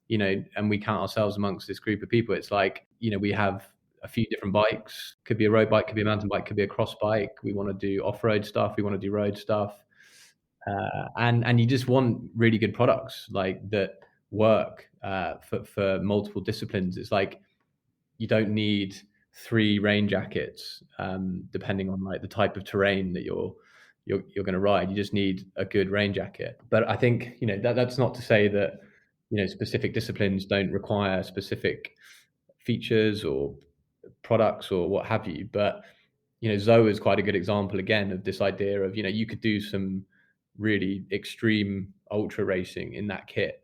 and we count ourselves amongst this group of people. It's like, we have a few different bikes. Could be a road bike, could be a mountain bike, could be a cross bike. We want to do off-road stuff. We want to do road stuff. And you just want really good products like that work for multiple disciplines. It's like you don't need 3 rain jackets depending on like the type of terrain that you're going to ride. You just need a good rain jacket. But I think that's not to say that specific disciplines don't require specific features or products or what have you. But Zoe is quite a good example again of this idea of you could do some really extreme ultra racing in that kit,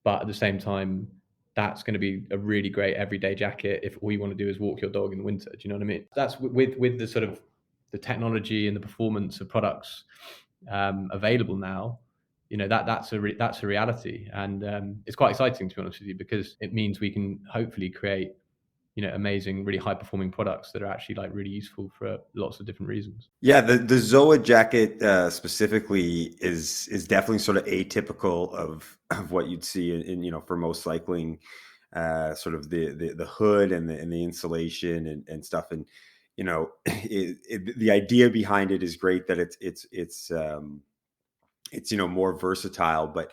but at the same time that's going to be a really great everyday jacket if all you want to do is walk your dog in the winter. Do you know what I mean? That's with the sort of the technology and the performance of products available now. That's a reality, and it's quite exciting, to be honest with you, because it means we can hopefully create amazing, really high performing products that are actually like really useful for lots of different reasons. Yeah, the Zoa jacket specifically is definitely sort of atypical of what you'd see in for most cycling, sort of the hood and the insulation and stuff, and the idea behind it is great, that it's more versatile, but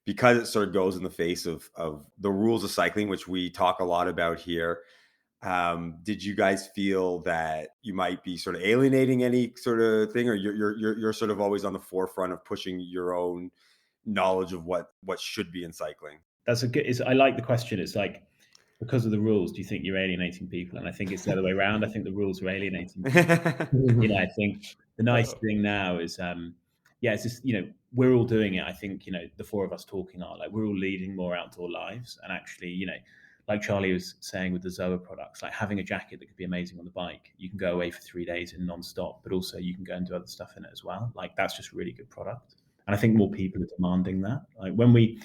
because it sort of goes in the face of the rules of cycling, which we talk a lot about here. Did you guys feel that you might be sort of alienating any sort of thing, or you're sort of always on the forefront of pushing your own knowledge of what should be in cycling? That's I like the question. It's like, because of the rules, do you think you're alienating people? And I think it's the other way around. I think the rules are alienating people. I think the nice thing now is, it's just, we're all doing it. I think, the 4 of us talking are like, we're all leading more outdoor lives, and actually, like Charlie was saying with the Zoa products, like having a jacket that could be amazing on the bike. You can go away for 3 days in non-stop, but also you can go and do other stuff in it as well. Like that's just really good product. And I think more people are demanding that. Like when we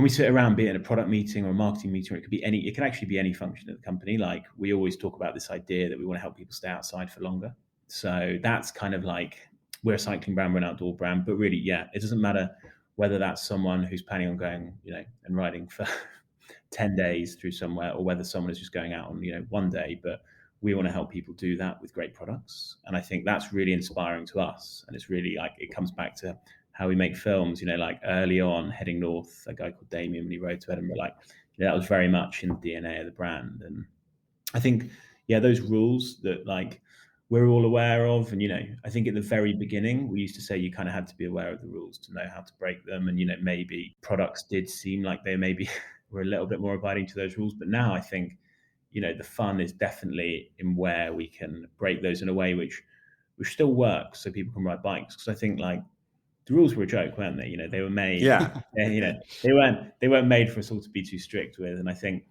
sit around, be it in a product meeting or a marketing meeting, or it can actually be any function of the company. Like we always talk about this idea that we want to help people stay outside for longer. So that's kind of like, we're a cycling brand, we're an outdoor brand, but really, it doesn't matter whether that's someone who's planning on going, and riding for 10 days through somewhere, or whether someone is just going out on, 1 day, but we want to help people do that with great products. And I think that's really inspiring to us. And it's really like, it comes back to how we make films, like early on heading north, a guy called Damien, when he rode to Edinburgh, like that was very much in the DNA of the brand. And I think, those rules that like we're all aware of. And, I think at the very beginning, we used to say you kind of had to be aware of the rules to know how to break them. And, maybe products did seem like they maybe were a little bit more abiding to those rules. But now I think, the fun is definitely in where we can break those in a way which still works so people can ride bikes. Because I think like the rules were a joke, weren't they? They were made, they weren't made for us all to be too strict with. And I think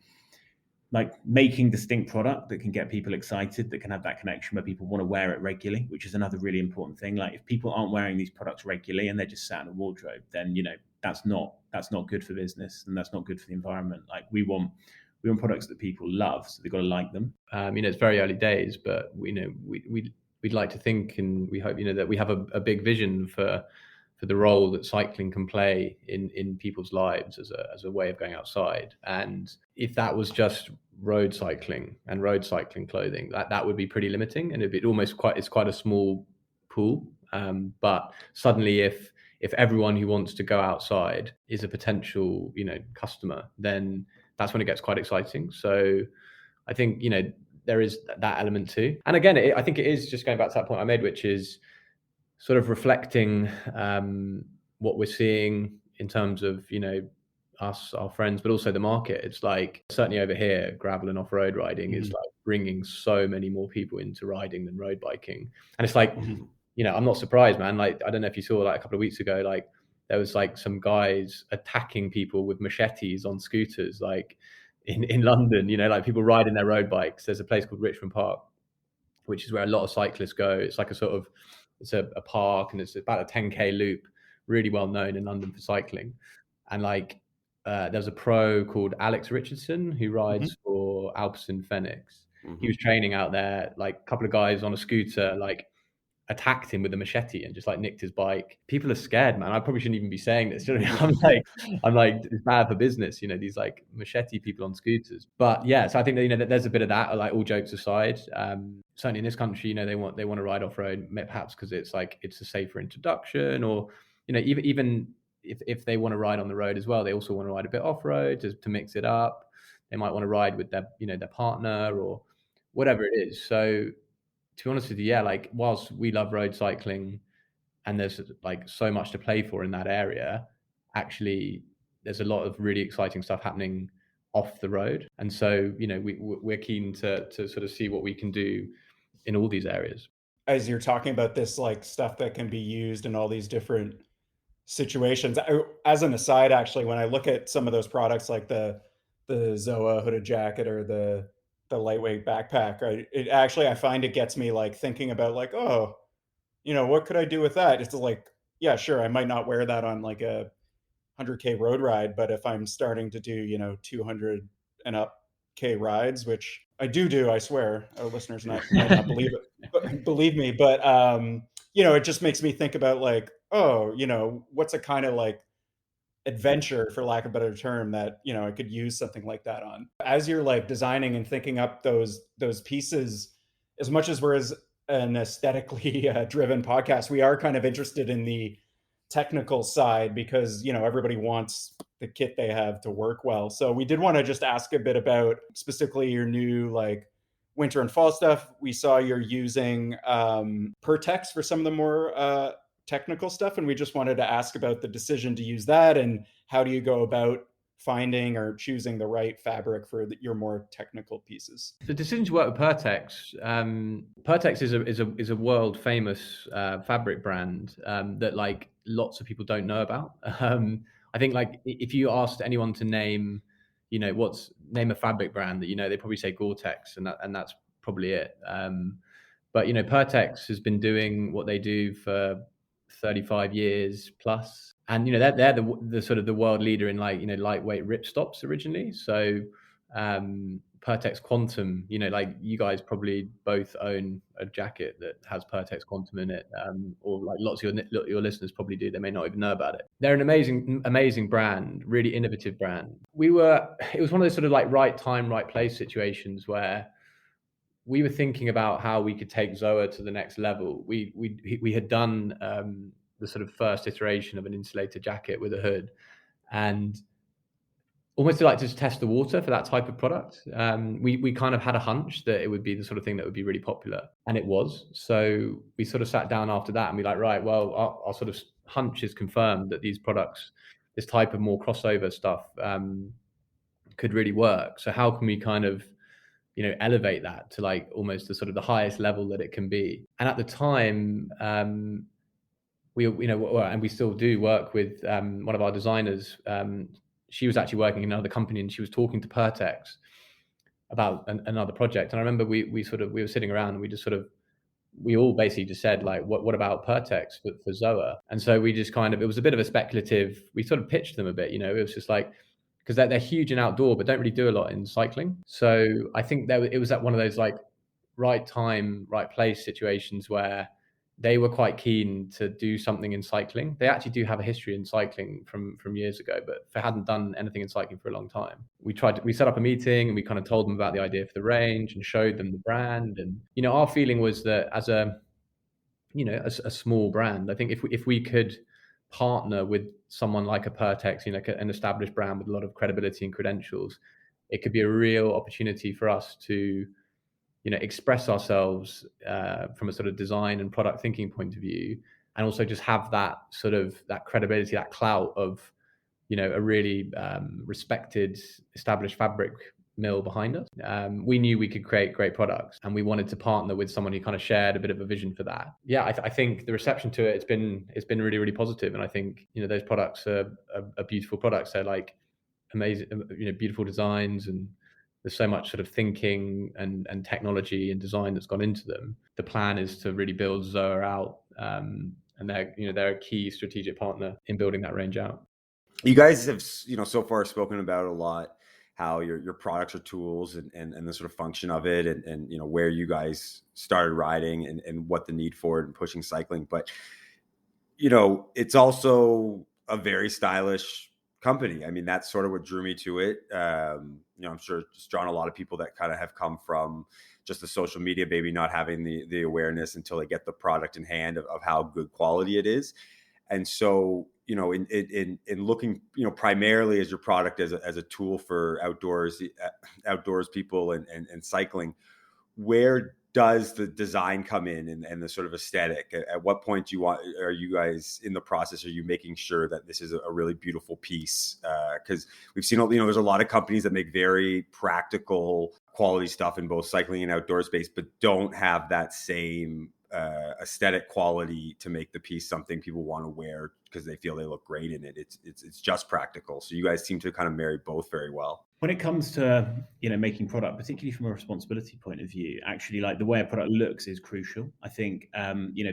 like making distinct product that can get people excited, that can have that connection where people want to wear it regularly, which is another really important thing. Like if people aren't wearing these products regularly and they're just sat in a wardrobe, then, that's not good for business, and that's not good for the environment. Like we want products that people love, so they've got to like them. It's very early days, but we'd like to think, and we hope, that we have a big vision for the role that cycling can play in people's lives as a way of going outside. And if that was just road cycling and road cycling clothing, that would be pretty limiting, and it's quite a small pool. But suddenly, if everyone who wants to go outside is a potential, customer, then that's when it gets quite exciting. So I think, there is that element too. And again, I think it is just going back to that point I made, which is sort of reflecting what we're seeing in terms of, us, our friends, but also the market. It's like, certainly over here, gravel and off-road riding is like bringing so many more people into riding than road biking. And it's like, I'm not surprised, man. Like, I don't know if you saw like a couple of weeks ago, like there was like some guys attacking people with machetes on scooters, like in London, like people riding their road bikes. There's a place called Richmond Park, which is where a lot of cyclists go. It's like it's a park, and it's about a 10K loop, really well known in London for cycling. And like, there's a pro called Alex Richardson who rides for Alpecin Fenix. he was training out there, like a couple of guys on a scooter, like attacked him with a machete and just like nicked his bike. People are scared, man. I probably shouldn't even be saying this. You know, I'm like, it's bad for business, you know, these like machete people on scooters. But yeah, so I think that, you know, that there's a bit of that, like all jokes aside. Certainly in this country, you know, they want to ride off road, perhaps because it's like, it's a safer introduction, or, you know, even if they want to ride on the road as well, they also want to ride a bit off road to mix it up. They might want to ride with their, you know, their partner or whatever it is. So to be honest with you, yeah, like whilst we love road cycling and there's like so much to play for in that area, actually there's a lot of really exciting stuff happening off the road. And so, you know, we're keen to sort of see what we can do in all these areas. As you're talking about this, like stuff that can be used in all these different situations. As an aside, actually, when I look at some of those products like the Zoa hooded jacket or the lightweight backpack, I find it gets me like thinking about like, oh, you know, what could I do with that? It's like, yeah, sure, I might not wear that on like a 100K road ride, but if I'm starting to do, you know, 200 and up K rides, which I do, I swear, our listeners might not believe it, but believe me, but you know, it just makes me think about like, oh, you know, what's a kind of like adventure, for lack of a better term, that, you know, I could use something like that on. As you're like designing and thinking up those pieces, as much as we're as an aesthetically driven podcast, we are kind of interested in the technical side because, you know, everybody wants the kit they have to work well. So we did want to just ask a bit about specifically your new like winter and fall stuff. We saw you're using Pertex for some of the more technical stuff, and we just wanted to ask about the decision to use that and how do you go about finding or choosing the right fabric for your more technical pieces. The decision to work with Pertex, Pertex is a world famous fabric brand that like lots of people don't know about. I think like if you asked anyone to name, you know, name a fabric brand that, you know, they probably say Gore-Tex, and that's probably it. But you know, Pertex has been doing what they do for 35 years plus, and you know they're the sort of the world leader in like, you know, lightweight ripstops originally. So Pertex Quantum, you know, like you guys probably both own a jacket that has Pertex Quantum in it, or like lots of your listeners probably do. They may not even know about it. They're an amazing brand, really innovative brand. It was one of those sort of like right time, right place situations where we were thinking about how we could take Zoa to the next level. We had done the sort of first iteration of an insulated jacket with a hood, and almost to like just test the water for that type of product. We kind of had a hunch that it would be the sort of thing that would be really popular, and it was. So we sort of sat down after that and be like, right, well, our sort of hunch is confirmed that these products, this type of more crossover stuff, could really work. So how can we kind of, you know, elevate that to like almost the sort of the highest level that it can be? And at the time, we, you know, and we still do work with one of our designers. She was actually working in another company, and she was talking to Pertex about another project. And I remember we were sitting around, and we all basically just said like, what about Pertex for Zoa? And so we just kind of, it was a bit of a speculative, we sort of pitched them a bit, you know, it was just like, because they're huge in outdoor, but don't really do a lot in cycling. So I think it was at one of those like right time, right place situations where they were quite keen to do something in cycling. They actually do have a history in cycling from years ago, but they hadn't done anything in cycling for a long time. We set up a meeting, and we kind of told them about the idea for the range and showed them the brand. And, you know, our feeling was that as a small brand, I think if we could partner with someone like a Pertex, you know, an established brand with a lot of credibility and credentials, it could be a real opportunity for us to, you know, express ourselves from a sort of design and product thinking point of view, and also just have that sort of that credibility, that clout of, you know, a really respected, established fabric mill behind us. We knew we could create great products, and we wanted to partner with someone who kind of shared a bit of a vision for that. Yeah, I think the reception to it's been really, really positive, and I think, you know, those products are beautiful products. They're like amazing, you know, beautiful designs, and there's so much sort of thinking and technology and design that's gone into them. The plan is to really build Zoa out, and they're a key strategic partner in building that range out. You guys have, you know, so far spoken about it a lot, how your products are tools and the sort of function of it, and where you guys started riding and what the need for it and pushing cycling. But it's also a very stylish company. I mean, that's sort of what drew me to it. I'm sure it's drawn a lot of people that kind of have come from just the social media, maybe not having the awareness until they get the product in hand of how good quality it is. And so, in looking, primarily as your product as a tool for outdoors people and cycling, where does the design come in and the sort of aesthetic? At what point are you guys in the process? Are you making sure that this is a really beautiful piece? Because we've seen, there's a lot of companies that make very practical quality stuff in both cycling and outdoor space, but don't have that same aesthetic quality to make the piece something people want to wear because they feel they look great in it. It's just practical. So you guys seem to kind of marry both very well. When it comes to making product, particularly from a responsibility point of view, actually, like, the way a product looks is crucial. I think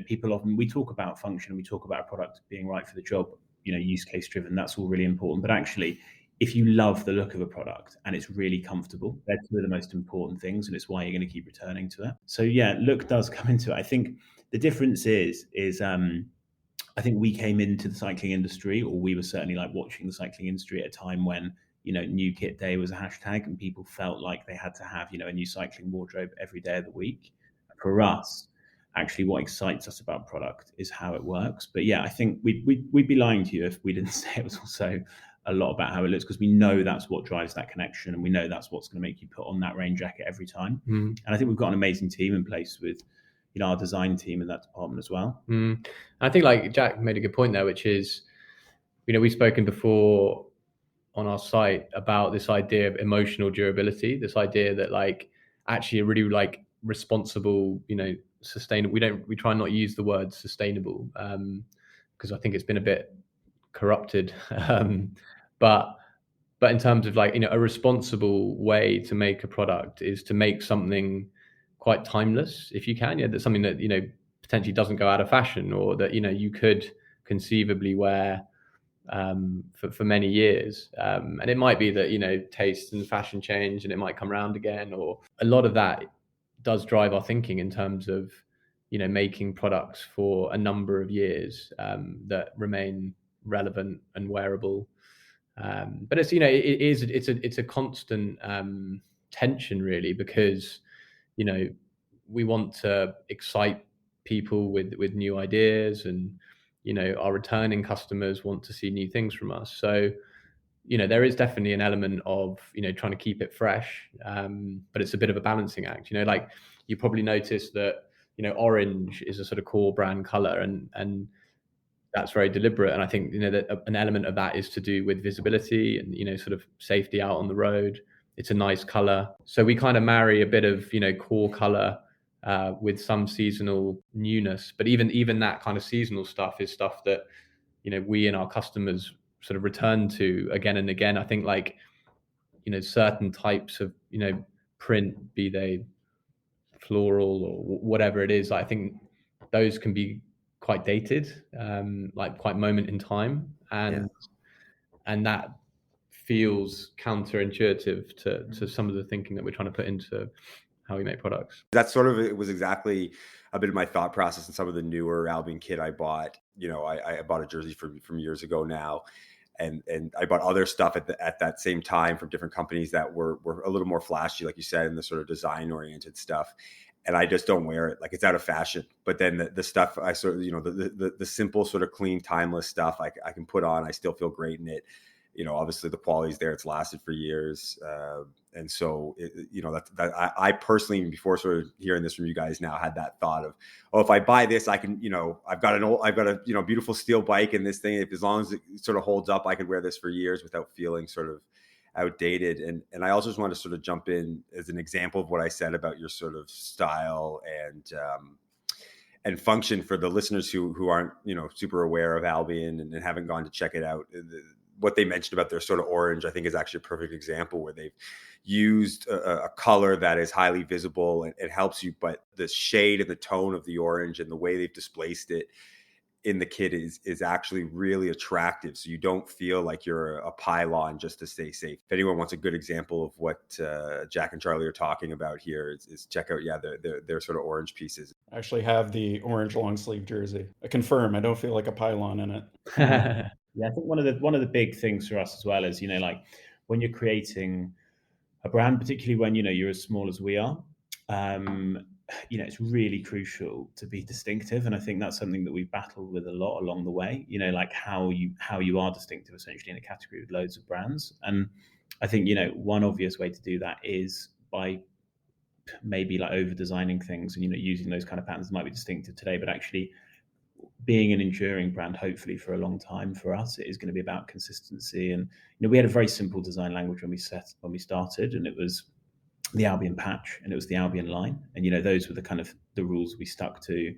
people often, we talk about function and we talk about a product being right for the job, use case driven. That's all really important. But actually, if you love the look of a product and it's really comfortable, they're two of the most important things, and it's why you're going to keep returning to it. So yeah, look does come into it. I think the difference is I think we came into the cycling industry, or we were certainly like watching the cycling industry at a time when new kit day was a hashtag and people felt like they had to have a new cycling wardrobe every day of the week. For us, actually, what excites us about product is how it works. But yeah, I think we'd be lying to you if we didn't say it was also a lot about how it looks, because we know that's what drives that connection, and we know that's what's going to make you put on that rain jacket every time. And I think we've got an amazing team in place with our design team in that department as well. I think, like, Jack made a good point there, which is, we've spoken before on our site about this idea of emotional durability, this idea that, like, actually a really, like, responsible, sustainable, we try not to use the word sustainable because I think it's been a bit corrupted. But in terms of, like, a responsible way to make a product is to make something quite timeless, if you can. That's something that, potentially doesn't go out of fashion, or that, you could conceivably wear for many years. And it might be that, tastes and fashion change and it might come around again, or a lot of that does drive our thinking in terms of, making products for a number of years that remain relevant and wearable. But it's, it's a constant tension, really, because, we want to excite people with new ideas, and, our returning customers want to see new things from us. So, there is definitely an element of, trying to keep it fresh, but it's a bit of a balancing act. Like, you probably noticed that, orange is a sort of core brand color, and that's very deliberate. And I think, that an element of that is to do with visibility and, sort of safety out on the road. It's a nice color. So we kind of marry a bit of, core color with some seasonal newness. But even that kind of seasonal stuff is stuff that, we and our customers sort of return to again and again. I think, like, certain types of, print, be they floral or whatever it is, I think those can be quite dated, like quite moment in time. And that feels counterintuitive to some of the thinking that we're trying to put into how we make products. That sort of, it was exactly a bit of my thought process in some of the newer Albion kit I bought. I bought a jersey from years ago now, and I bought other stuff at that same time from different companies that were a little more flashy, like you said, and the sort of design oriented stuff. And I just don't wear it. Like, it's out of fashion. But then the stuff I sort of, the simple sort of clean, timeless stuff I can put on. I still feel great in it. Obviously the quality's there. It's lasted for years. And so, that I personally, before sort of hearing this from you guys now, had that thought of, if I buy this, I can, I've got a beautiful steel bike, and this thing, as long as it sort of holds up, I could wear this for years without feeling sort of outdated. And I also just want to sort of jump in as an example of what I said about your sort of style and function for the listeners who aren't, super aware of Albion and haven't gone to check it out. What they mentioned about their sort of orange, I think, is actually a perfect example where they've used a color that is highly visible and it helps you, but the shade and the tone of the orange and the way they've displaced it in the kit is actually really attractive. So you don't feel like you're a pylon just to stay safe. If anyone wants a good example of what Jack and Charlie are talking about here, is check out, their sort of orange pieces. I actually have the orange long sleeve jersey. I confirm I don't feel like a pylon in it. Yeah, I think one of the big things for us as well is, like when you're creating a brand, particularly when, you're as small as we are, it's really crucial to be distinctive. And I think that's something that we've battled with a lot along the way, like how you are distinctive essentially in a category with loads of brands. And I think, one obvious way to do that is by maybe like over designing things and, using those kind of patterns that might be distinctive today, but actually being an enduring brand, hopefully for a long time. For us, it is going to be about consistency. And, we had a very simple design language when we started, and it was the Albion patch and it was the Albion line. And, those were the kind of the rules we stuck to.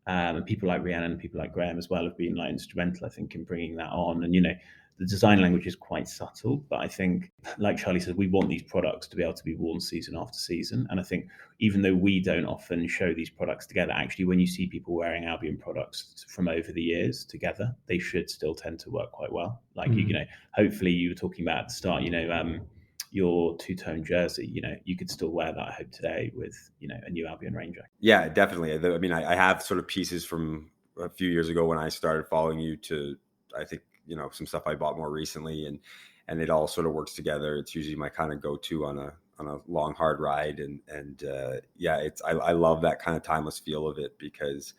And people like Rhiannon and people like Graham as well have been like instrumental, I think, in bringing that on. And, the design language is quite subtle, but I think, like Charlie says, we want these products to be able to be worn season after season. And I think even though we don't often show these products together, actually, when you see people wearing Albion products from over the years together, they should still tend to work quite well. Like, hopefully you were talking about at the start, your two-tone jersey, you could still wear that, I hope, today with, a new Albion Ranger. Yeah, definitely. I mean, I have sort of pieces from a few years ago when I started following you to, I think, some stuff I bought more recently, and it all sort of works together. It's usually my kind of go-to on a long, hard ride. And I love that kind of timeless feel of it, because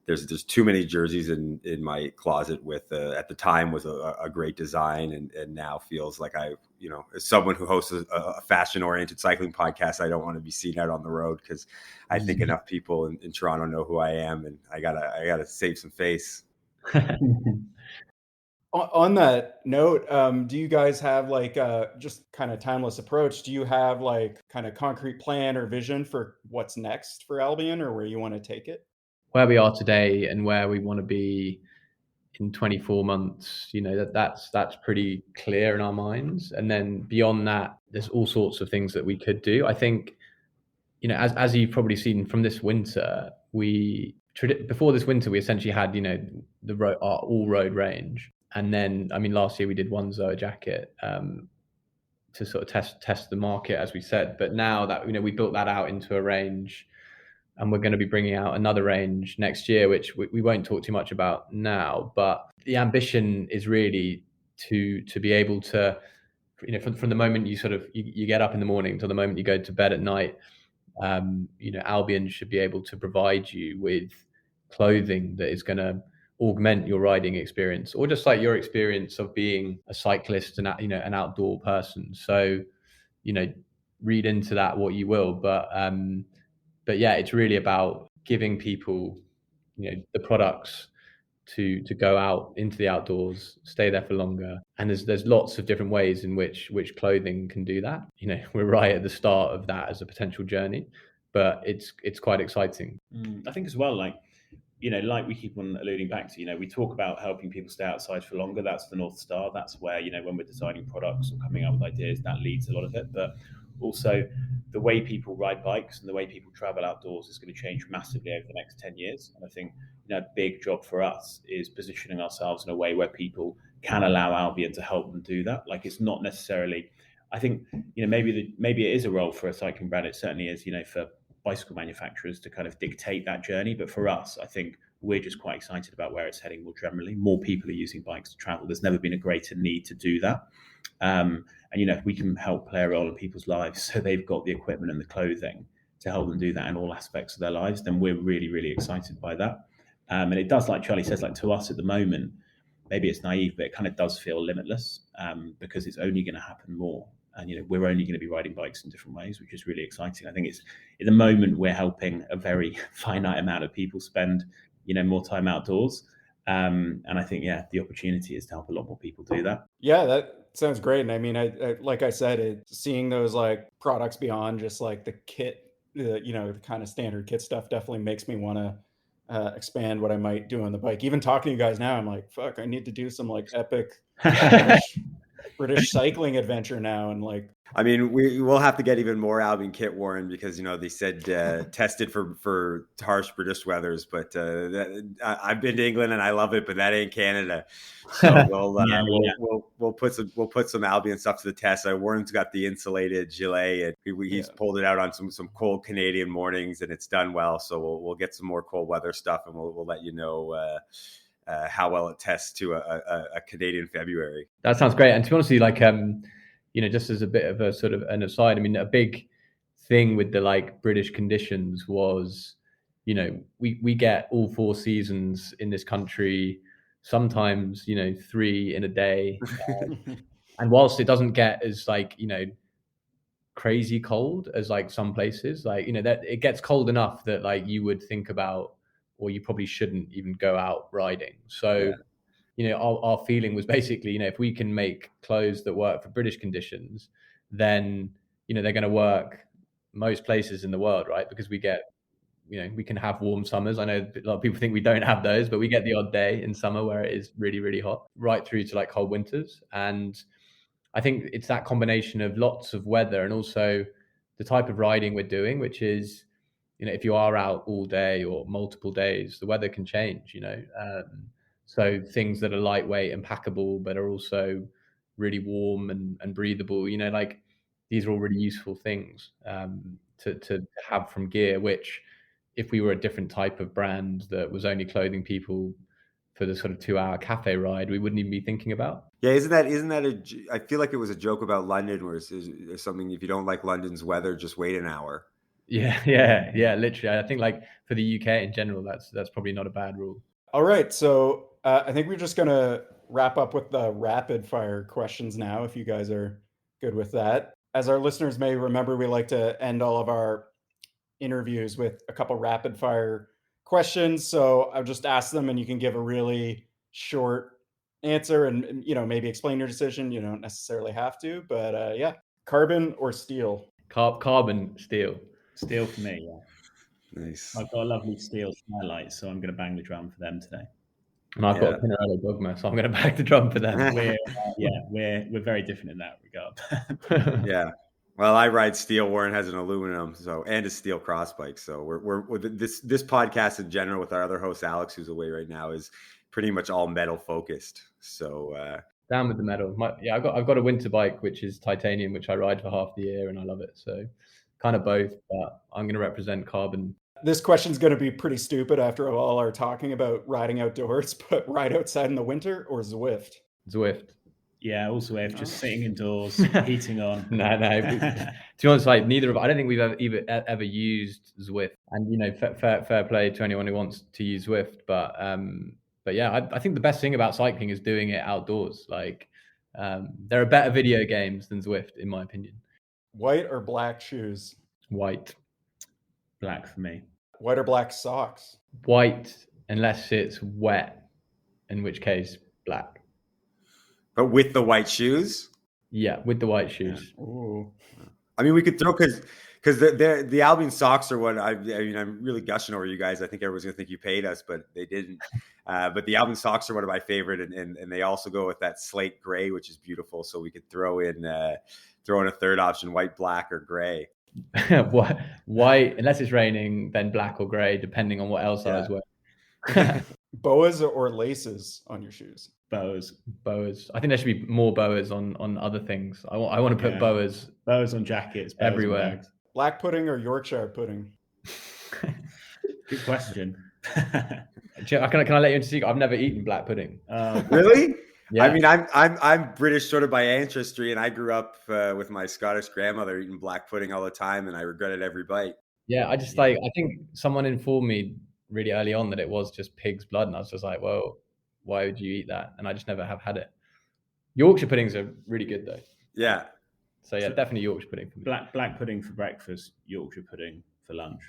there's too many jerseys in my closet with at the time was a great design, and now feels like I, as someone who hosts a fashion oriented cycling podcast, I don't want to be seen out on the road, because I think enough people in Toronto know who I am, and I gotta save some face. On that note, do you guys have like just kind of timeless approach? Do you have like kind of concrete plan or vision for what's next for Albion, or where you want to take it? Where we are today and where we want to be in 24 months, that's pretty clear in our minds. And then beyond that, there's all sorts of things that we could do. I think, as you've probably seen from this winter, before this winter, we essentially had, our all road range. And then, I mean, last year we did one Zoa jacket to sort of test the market, as we said. But now that, we built that out into a range, and we're going to be bringing out another range next year, which we won't talk too much about now. But the ambition is really to be able to, from the moment you get up in the morning till the moment you go to bed at night, Albion should be able to provide you with clothing that is going to augment your riding experience, or just like your experience of being a cyclist and an outdoor person. So, read into that what you will, but yeah, it's really about giving people, the products to go out into the outdoors, stay there for longer. And there's lots of different ways in which clothing can do that. We're right at the start of that as a potential journey, but it's quite exciting. I think as well, like we keep on alluding back to, we talk about helping people stay outside for longer. That's the North Star. That's where, when we're designing products or coming up with ideas, that leads a lot of it. But also the way people ride bikes and the way people travel outdoors is going to change massively over the next 10 years. And I think, a big job for us is positioning ourselves in a way where people can allow Albion to help them do that. Like, it's not necessarily, I think, maybe it is a role for a cycling brand. It certainly is, for bicycle manufacturers to kind of dictate that journey. But for us, I think we're just quite excited about where it's heading more generally. More people are using bikes to travel. There's never been a greater need to do that. And, if we can help play a role in people's lives so they've got the equipment and the clothing to help them do that in all aspects of their lives, then we're really, really excited by that. And it does, like Charlie says, like to us at the moment, maybe it's naive, but it kind of does feel limitless because it's only going to happen more. And, we're only going to be riding bikes in different ways, which is really exciting. I think it's, at the moment, we're helping a very finite amount of people spend, more time outdoors. And I think, the opportunity is to help a lot more people do that. Yeah, that sounds great. And I mean, I like I said, seeing those like products beyond just like the kit, the kind of standard kit stuff definitely makes me want to expand what I might do on the bike. Even talking to you guys now, I'm like, fuck, I need to do some like epic British cycling adventure now. And like, I mean, we will have to get even more Albion kit, Warren, because they said tested for harsh British weathers. But I've been to England and I love it, but that ain't Canada. So we'll put some Albion stuff to the test. Warren's got the insulated gilet, and he's pulled it out on some cold Canadian mornings, and it's done well. So we'll get some more cold weather stuff, and we'll let you know how well it tests to a Canadian February. That sounds great. And to be honest with you, just as a bit of a sort of an aside, I mean, a big thing with the British conditions was, we get all 4 seasons in this country, sometimes, 3 in a day. And whilst it doesn't get as crazy cold as some places, that it gets cold enough that you would think about, or you probably shouldn't even go out riding. So, our feeling was basically, if we can make clothes that work for British conditions, then, they're going to work most places in the world, right? Because we get, we can have warm summers. I know a lot of people think we don't have those, but we get the odd day in summer where it is really, really hot, right through to cold winters. And I think it's that combination of lots of weather and also the type of riding we're doing, which is, if you are out all day or multiple days, the weather can change, so things that are lightweight and packable, but are also really warm and breathable, these are all really useful things to have from gear, which if we were a different type of brand that was only clothing people for the sort of 2-hour cafe ride, we wouldn't even be thinking about. Yeah, isn't that I feel like it was a joke about London where there's something, if you don't like London's weather, just wait an hour. Yeah, literally. I think for the UK in general, that's probably not a bad rule. All right, so I think we're just going to wrap up with the rapid fire questions now, if you guys are good with that. As our listeners may remember, we like to end all of our interviews with a couple rapid fire questions. So I'll just ask them and you can give a really short answer and maybe explain your decision. You don't necessarily have to, but carbon or steel? Carbon, steel. Steel for me, yeah. Nice. I've got a lovely steel skylight, so I'm going to bang the drum for them today. And I've got a Pinarello Dogma, so I'm going to bang the drum for them. We're very different in that regard. Yeah. Well, I ride steel. Warren has an aluminum, and a steel cross bike. So we're this podcast in general with our other host Alex, who's away right now, is pretty much all metal focused. So down with the metal. I've got a winter bike which is titanium, which I ride for half the year, and I love it. So kind of both, but I'm going to represent carbon. This question's going to be pretty stupid after all our talking about riding outdoors, but ride outside in the winter or Zwift? Zwift. Yeah, also just sitting indoors, heating on. No. To be honest, neither of I don't think we've ever used Zwift. And fair play to anyone who wants to use Zwift, but yeah, I think the best thing about cycling is doing it outdoors. There are better video games than Zwift, in my opinion. White or black shoes? White. Black for me. White or black socks? White, unless it's wet, in which case black. But with the white shoes? Yeah, with the white shoes. Yeah. Ooh. I mean, we could throw because the Albion socks are what I'm really gushing over you guys. I think everyone's gonna think you paid us, but they didn't. But the Albion socks are one of my favorite, and they also go with that slate gray, which is beautiful. So we could throw in a third option: white, black, or gray. White, unless it's raining, then black or gray, depending on what else I was wearing. Boas or laces on your shoes? Boas. I think there should be more boas on other things. I want to put boas on jackets, boas everywhere. Black pudding or Yorkshire pudding? Good question. Can I let you into secret? I've never eaten black pudding. Really? Yeah. I mean, I'm British sort of by ancestry, and I grew up with my Scottish grandmother eating black pudding all the time, and I regretted every bite. Yeah, I think someone informed me really early on that it was just pig's blood, and I was just like, well, why would you eat that? And I just never have had it. Yorkshire puddings are really good though. Yeah. So definitely Yorkshire pudding for me. Black pudding for breakfast, Yorkshire pudding for lunch.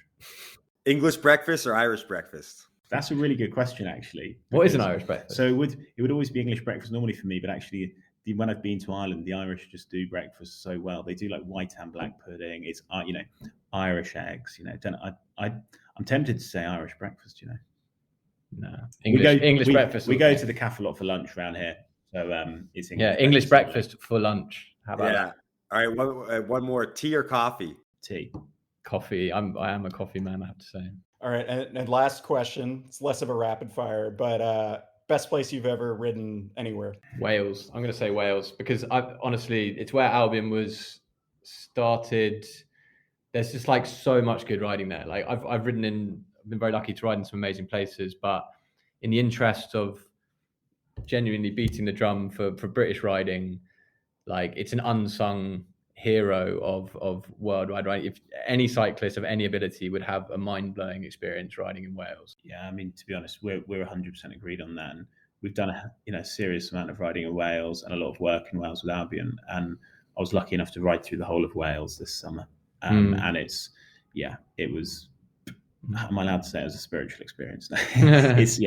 English breakfast or Irish breakfast? That's a really good question, actually. What is an Irish breakfast? So it would always be English breakfast normally for me, but actually, when I've been to Ireland, the Irish just do breakfast so well. They do white and black pudding. It's Irish eggs. I'm tempted to say Irish breakfast. No, English breakfast. We go to the cafe a lot for lunch around here, so it's English. English breakfast for lunch. How about that? All right, one more. Tea or coffee? Tea. Coffee. I am a coffee man, I have to say. All right, and last question. It's less of a rapid fire, but best place you've ever ridden anywhere? Wales. I'm going to say Wales because honestly, it's where Albion was started. There's just like so much good riding there. Like I've been very lucky to ride in some amazing places, but in the interest of genuinely beating the drum for British riding, like it's an unsung hero of worldwide riding. If any cyclist of any ability would have a mind-blowing experience riding in Wales. Yeah, I mean, to be honest, we're 100% agreed on that. And we've done a serious amount of riding in Wales and a lot of work in Wales with Albion. And I was lucky enough to ride through the whole of Wales this summer. And it was, am I allowed to say it was a spiritual experience? It's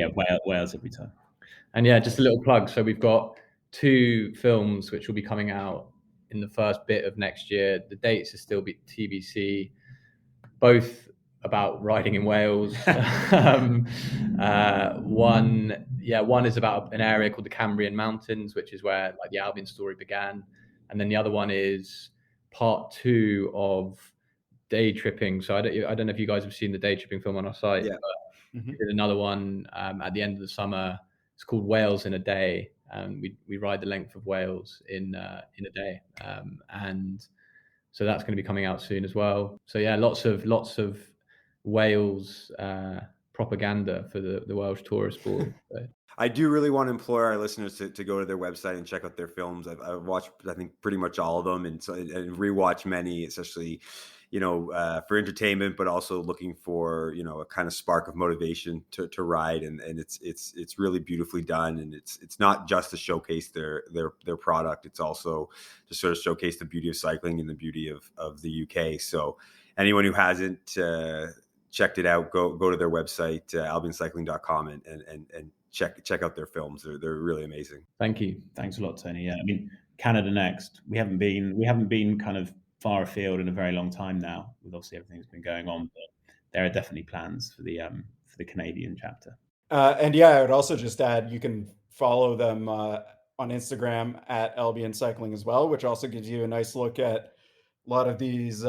Wales every time. And yeah, just a little plug. So we've got 2 films which will be coming out in the first bit of next year. The dates are still TBC, both about riding in Wales. One is about an area called the Cambrian Mountains, which is where like the Albion story began. And then the other one is part 2 of day tripping. So I don't know if you guys have seen the day tripping film on our site. Yeah. But we did another one at the end of the summer. It's called Wales in a Day. We ride the length of Wales in a day, and so that's going to be coming out soon as well. So yeah, lots of Wales propaganda for the Welsh tourist board. So. I do really want to implore our listeners to go to their website and check out their films. I've watched, I think, pretty much all of them, and rewatch many, especially, for entertainment, but also looking for, a kind of spark of motivation to ride. And it's really beautifully done. And it's not just to showcase their product. It's also to sort of showcase the beauty of cycling and the beauty of the UK. So anyone who hasn't checked it out, go to their website, albioncycling.com, and check out their films. They're really amazing. Thank you. Thanks a lot, Tony. Yeah, I mean, Canada next. We haven't been kind of far afield in a very long time now, with obviously everything that's been going on. But there are definitely plans for the Canadian chapter. And yeah, I would also just add, you can follow them on Instagram at Albion Cycling as well, which also gives you a nice look at a lot of these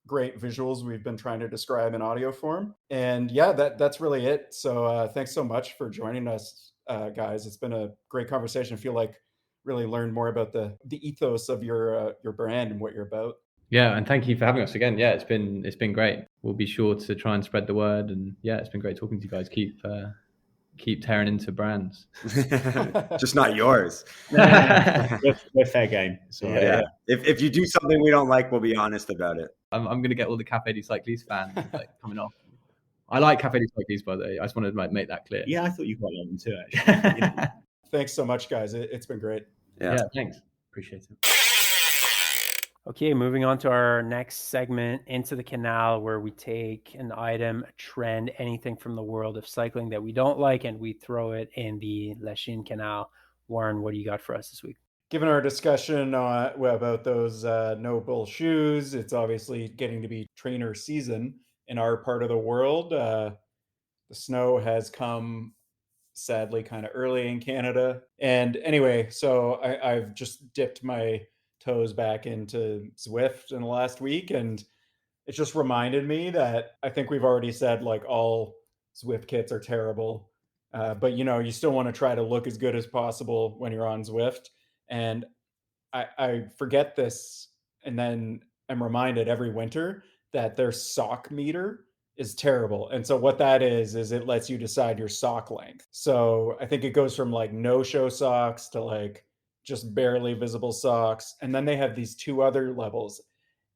great visuals we've been trying to describe in audio form. And yeah, that's really it. So thanks so much for joining us, guys. It's been a great conversation. I feel like really learned more about the ethos of your brand and what you're about. Yeah, and thank you for having us again. Yeah, it's been great. We'll be sure to try and spread the word. And yeah, it's been great talking to you guys. Keep tearing into brands. Just not yours. We're fair game. So yeah. If you do something we don't like, we'll be honest about it. I'm going to get all the Café des Cyclistes fans coming off. I like Café des Cyclistes, by the way. I just wanted to make that clear. Yeah, I thought you quite liked them too, actually. Thanks so much, guys. It's been great. Yeah, thanks. Appreciate it. Okay, moving on to our next segment, Into the Canal, where we take an item, a trend, anything from the world of cycling that we don't like, and we throw it in the Lachine Canal. Warren, what do you got for us this week? Given our discussion about those no-bull shoes, it's obviously getting to be trainer season in our part of the world. The snow has come, sadly, kind of early in Canada. And anyway, so I've just dipped my toes back into Zwift in the last week, and it just reminded me that I think we've already said like all Zwift kits are terrible, but you still want to try to look as good as possible when you're on Zwift. And I forget this, and then I'm reminded every winter that their sock meter is terrible. And so what that is it lets you decide your sock length. So I think it goes from like no-show socks to like just barely visible socks. And then they have these 2 other levels.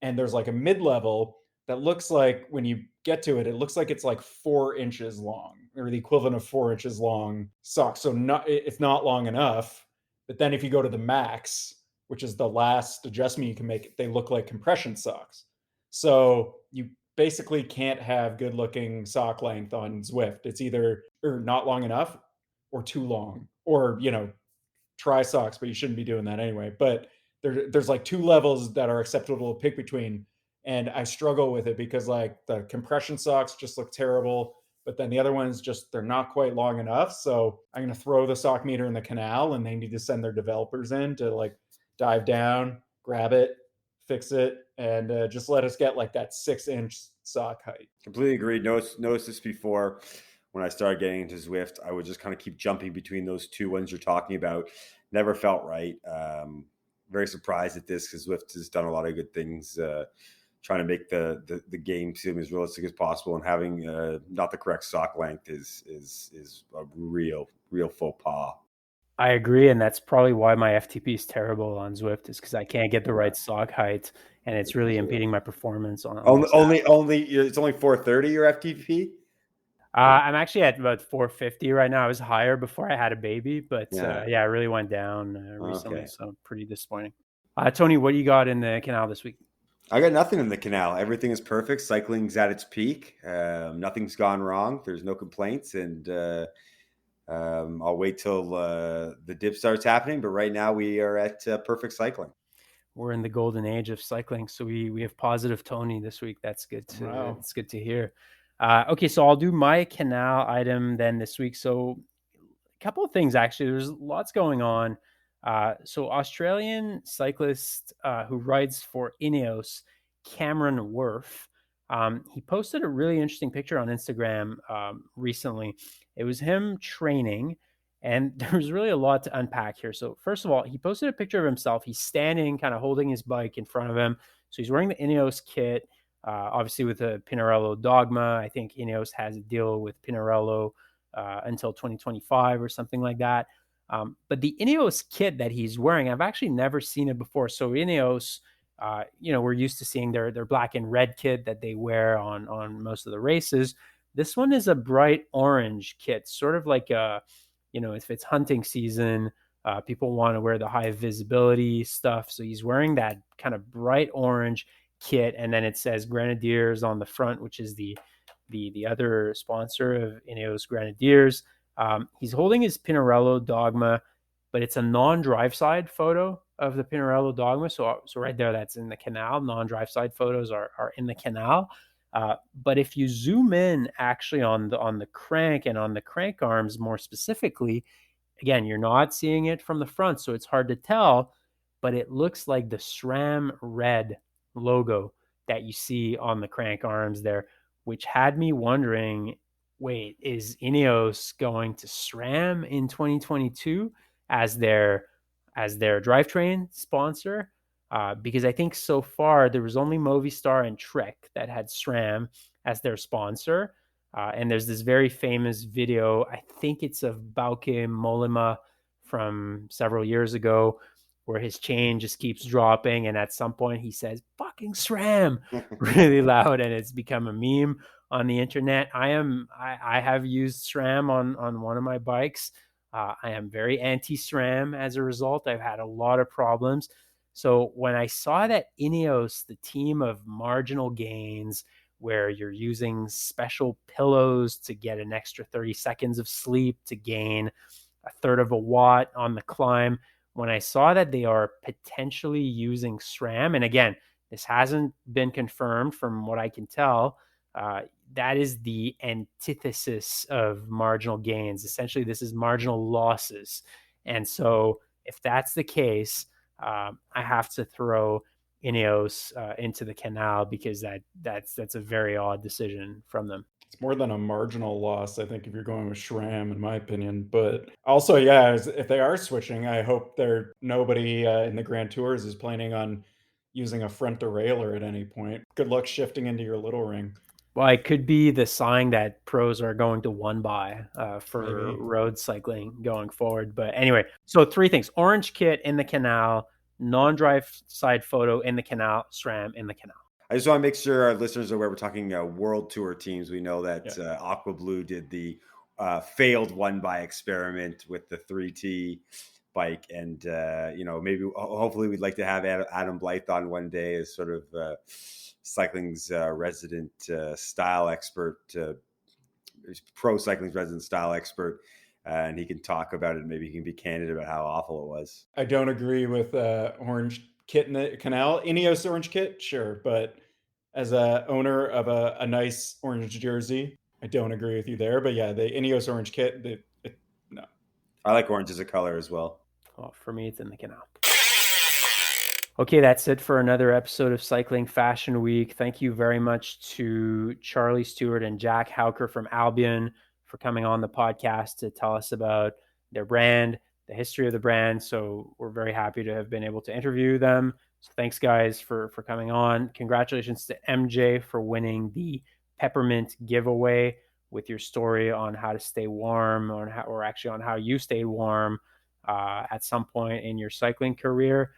And there's like a mid-level that looks like, when you get to it, it looks like it's like 4 inches long, or the equivalent of 4 inches long socks. So it's not long enough. But then if you go to the max, which is the last adjustment you can make, they look like compression socks. So you basically can't have good looking sock length on Zwift. It's either not long enough or too long, or, try socks, but you shouldn't be doing that anyway. But there's like 2 levels that are acceptable to pick between. And I struggle with it because like the compression socks just look terrible, but then the other ones they're not quite long enough. So I'm going to throw the sock meter in the canal, and they need to send their developers in to like dive down, grab it, fix it, and just let us get like that 6-inch sock height. Completely agreed. Noticed this before. When I started getting into Zwift, I would just kind of keep jumping between those two ones you're talking about. Never felt right. Very surprised at this because Zwift has done a lot of good things, trying to make the game seem as realistic as possible, and having not the correct sock length is a real faux pas. I agree, and that's probably why my FTP is terrible on Zwift, is because I can't get the right sock height, and it's really impeding my performance on Only it's only 430 your FTP. I'm actually at about 450 right now. I was higher before I had a baby, but Yeah. I really went down recently, Okay. so pretty disappointing. Tony, what do you got in the Canal this week? I got nothing in the Canal. Everything is perfect. Cycling's at its peak. Nothing's gone wrong. There's no complaints, and I'll wait till the dip starts happening. But right now we are at perfect cycling. We're in the golden age of cycling, so we have positive Tony this week. That's good to That's good to hear. Okay, so I'll do my Canal item then this week. So a couple of things, actually. There's lots going on. So Australian cyclist who rides for Ineos, Cameron Worth, he posted a really interesting picture on Instagram recently. It was him training, and there's really a lot to unpack here. So first of all, he posted a picture of himself. He's standing, kind of holding his bike in front of him. So he's wearing the Ineos kit, obviously with a Pinarello Dogma. I think Ineos has a deal with Pinarello until 2025 or something like that. But the Ineos kit that he's wearing, I've actually never seen it before. So Ineos, we're used to seeing their black and red kit that they wear on most of the races. This one is a bright orange kit, sort of like if it's hunting season, people want to wear the high visibility stuff. So he's wearing that kind of bright orange kit, and then it says Grenadiers on the front, which is the other sponsor of Ineos Grenadiers. He's holding his Pinarello Dogma, but it's a non-drive side photo of the Pinarello Dogma. So right there, that's in the Canal. Non-drive side photos are in the Canal. But if you zoom in actually on the crank and on the crank arms more specifically, again, you're not seeing it from the front, so it's hard to tell, but it looks like the SRAM red logo that you see on the crank arms there, which had me wondering, wait, is Ineos going to SRAM in 2022 as their drivetrain sponsor? Because I think so far there was only Movistar and Trek that had SRAM as their sponsor. And there's this very famous video, I think it's of Bauke Mollema from several years ago, where his chain just keeps dropping, and at some point he says "fucking SRAM" really loud, and it's become a meme on the internet. I have used SRAM on one of my bikes. I am very anti-SRAM as a result. I've had a lot of problems. So when I saw that Ineos, the team of marginal gains, where you're using special pillows to get an extra 30 seconds of sleep to gain a third of a watt on the climb, when I saw that they are potentially using SRAM, and again, this hasn't been confirmed from what I can tell, that is the antithesis of marginal gains. Essentially, this is marginal losses. And so if that's the case, I have to throw Ineos into the Canal, because that's a very odd decision from them. It's more than a marginal loss, I think, if you're going with SRAM, in my opinion. But also, yeah, if they are switching, I hope nobody in the Grand Tours is planning on using a front derailleur at any point. Good luck shifting into your little ring. Well, it could be the sign that pros are going to one by for Maybe. road cycling going forward. But anyway, so three things: orange kit in the Canal, non-drive side photo in the Canal, SRAM in the Canal. I just want to make sure our listeners are aware we're talking World Tour teams. We know that Aqua Blue did the failed one by experiment with the 3T bike, and maybe hopefully we'd like to have Adam Blythe on one day as sort of cycling's resident style expert, pro cycling's resident style expert. And he can talk about it. Maybe he can be candid about how awful it was. I don't agree with orange kit in the Canal. Ineos orange kit, sure, but as a owner of a nice orange jersey, I don't agree with you there. But yeah, the Ineos orange kit, no. I like orange as a color as well. Well, for me, it's in the Canal. Okay, that's it for another episode of Cycling Fashion Week. Thank you very much to Charlie, Stewart, and Jack Howker from Albion for coming on the podcast to tell us about their brand, the history of the brand. So we're very happy to have been able to interview them. So thanks, guys, for coming on. Congratulations to MJ for winning the peppermint giveaway with your story on how to stay warm, or actually on how you stayed warm at some point in your cycling career.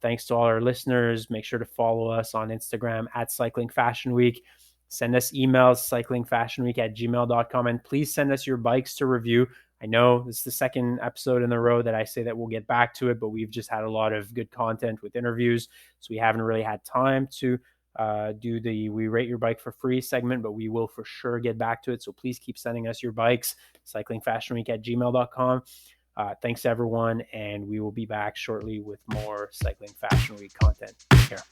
Thanks to all our listeners. Make sure to follow us on Instagram at Cycling Fashion Week. Send us emails, cyclingfashionweek@gmail.com. And please send us your bikes to review. I know this is the second episode in a row that I say that we'll get back to it, but we've just had a lot of good content with interviews. So we haven't really had time to do the We Rate Your Bike for Free segment, but we will for sure get back to it. So please keep sending us your bikes, cyclingfashionweek@gmail.com. Thanks, everyone, and we will be back shortly with more Cycling Fashion Week content. Take care.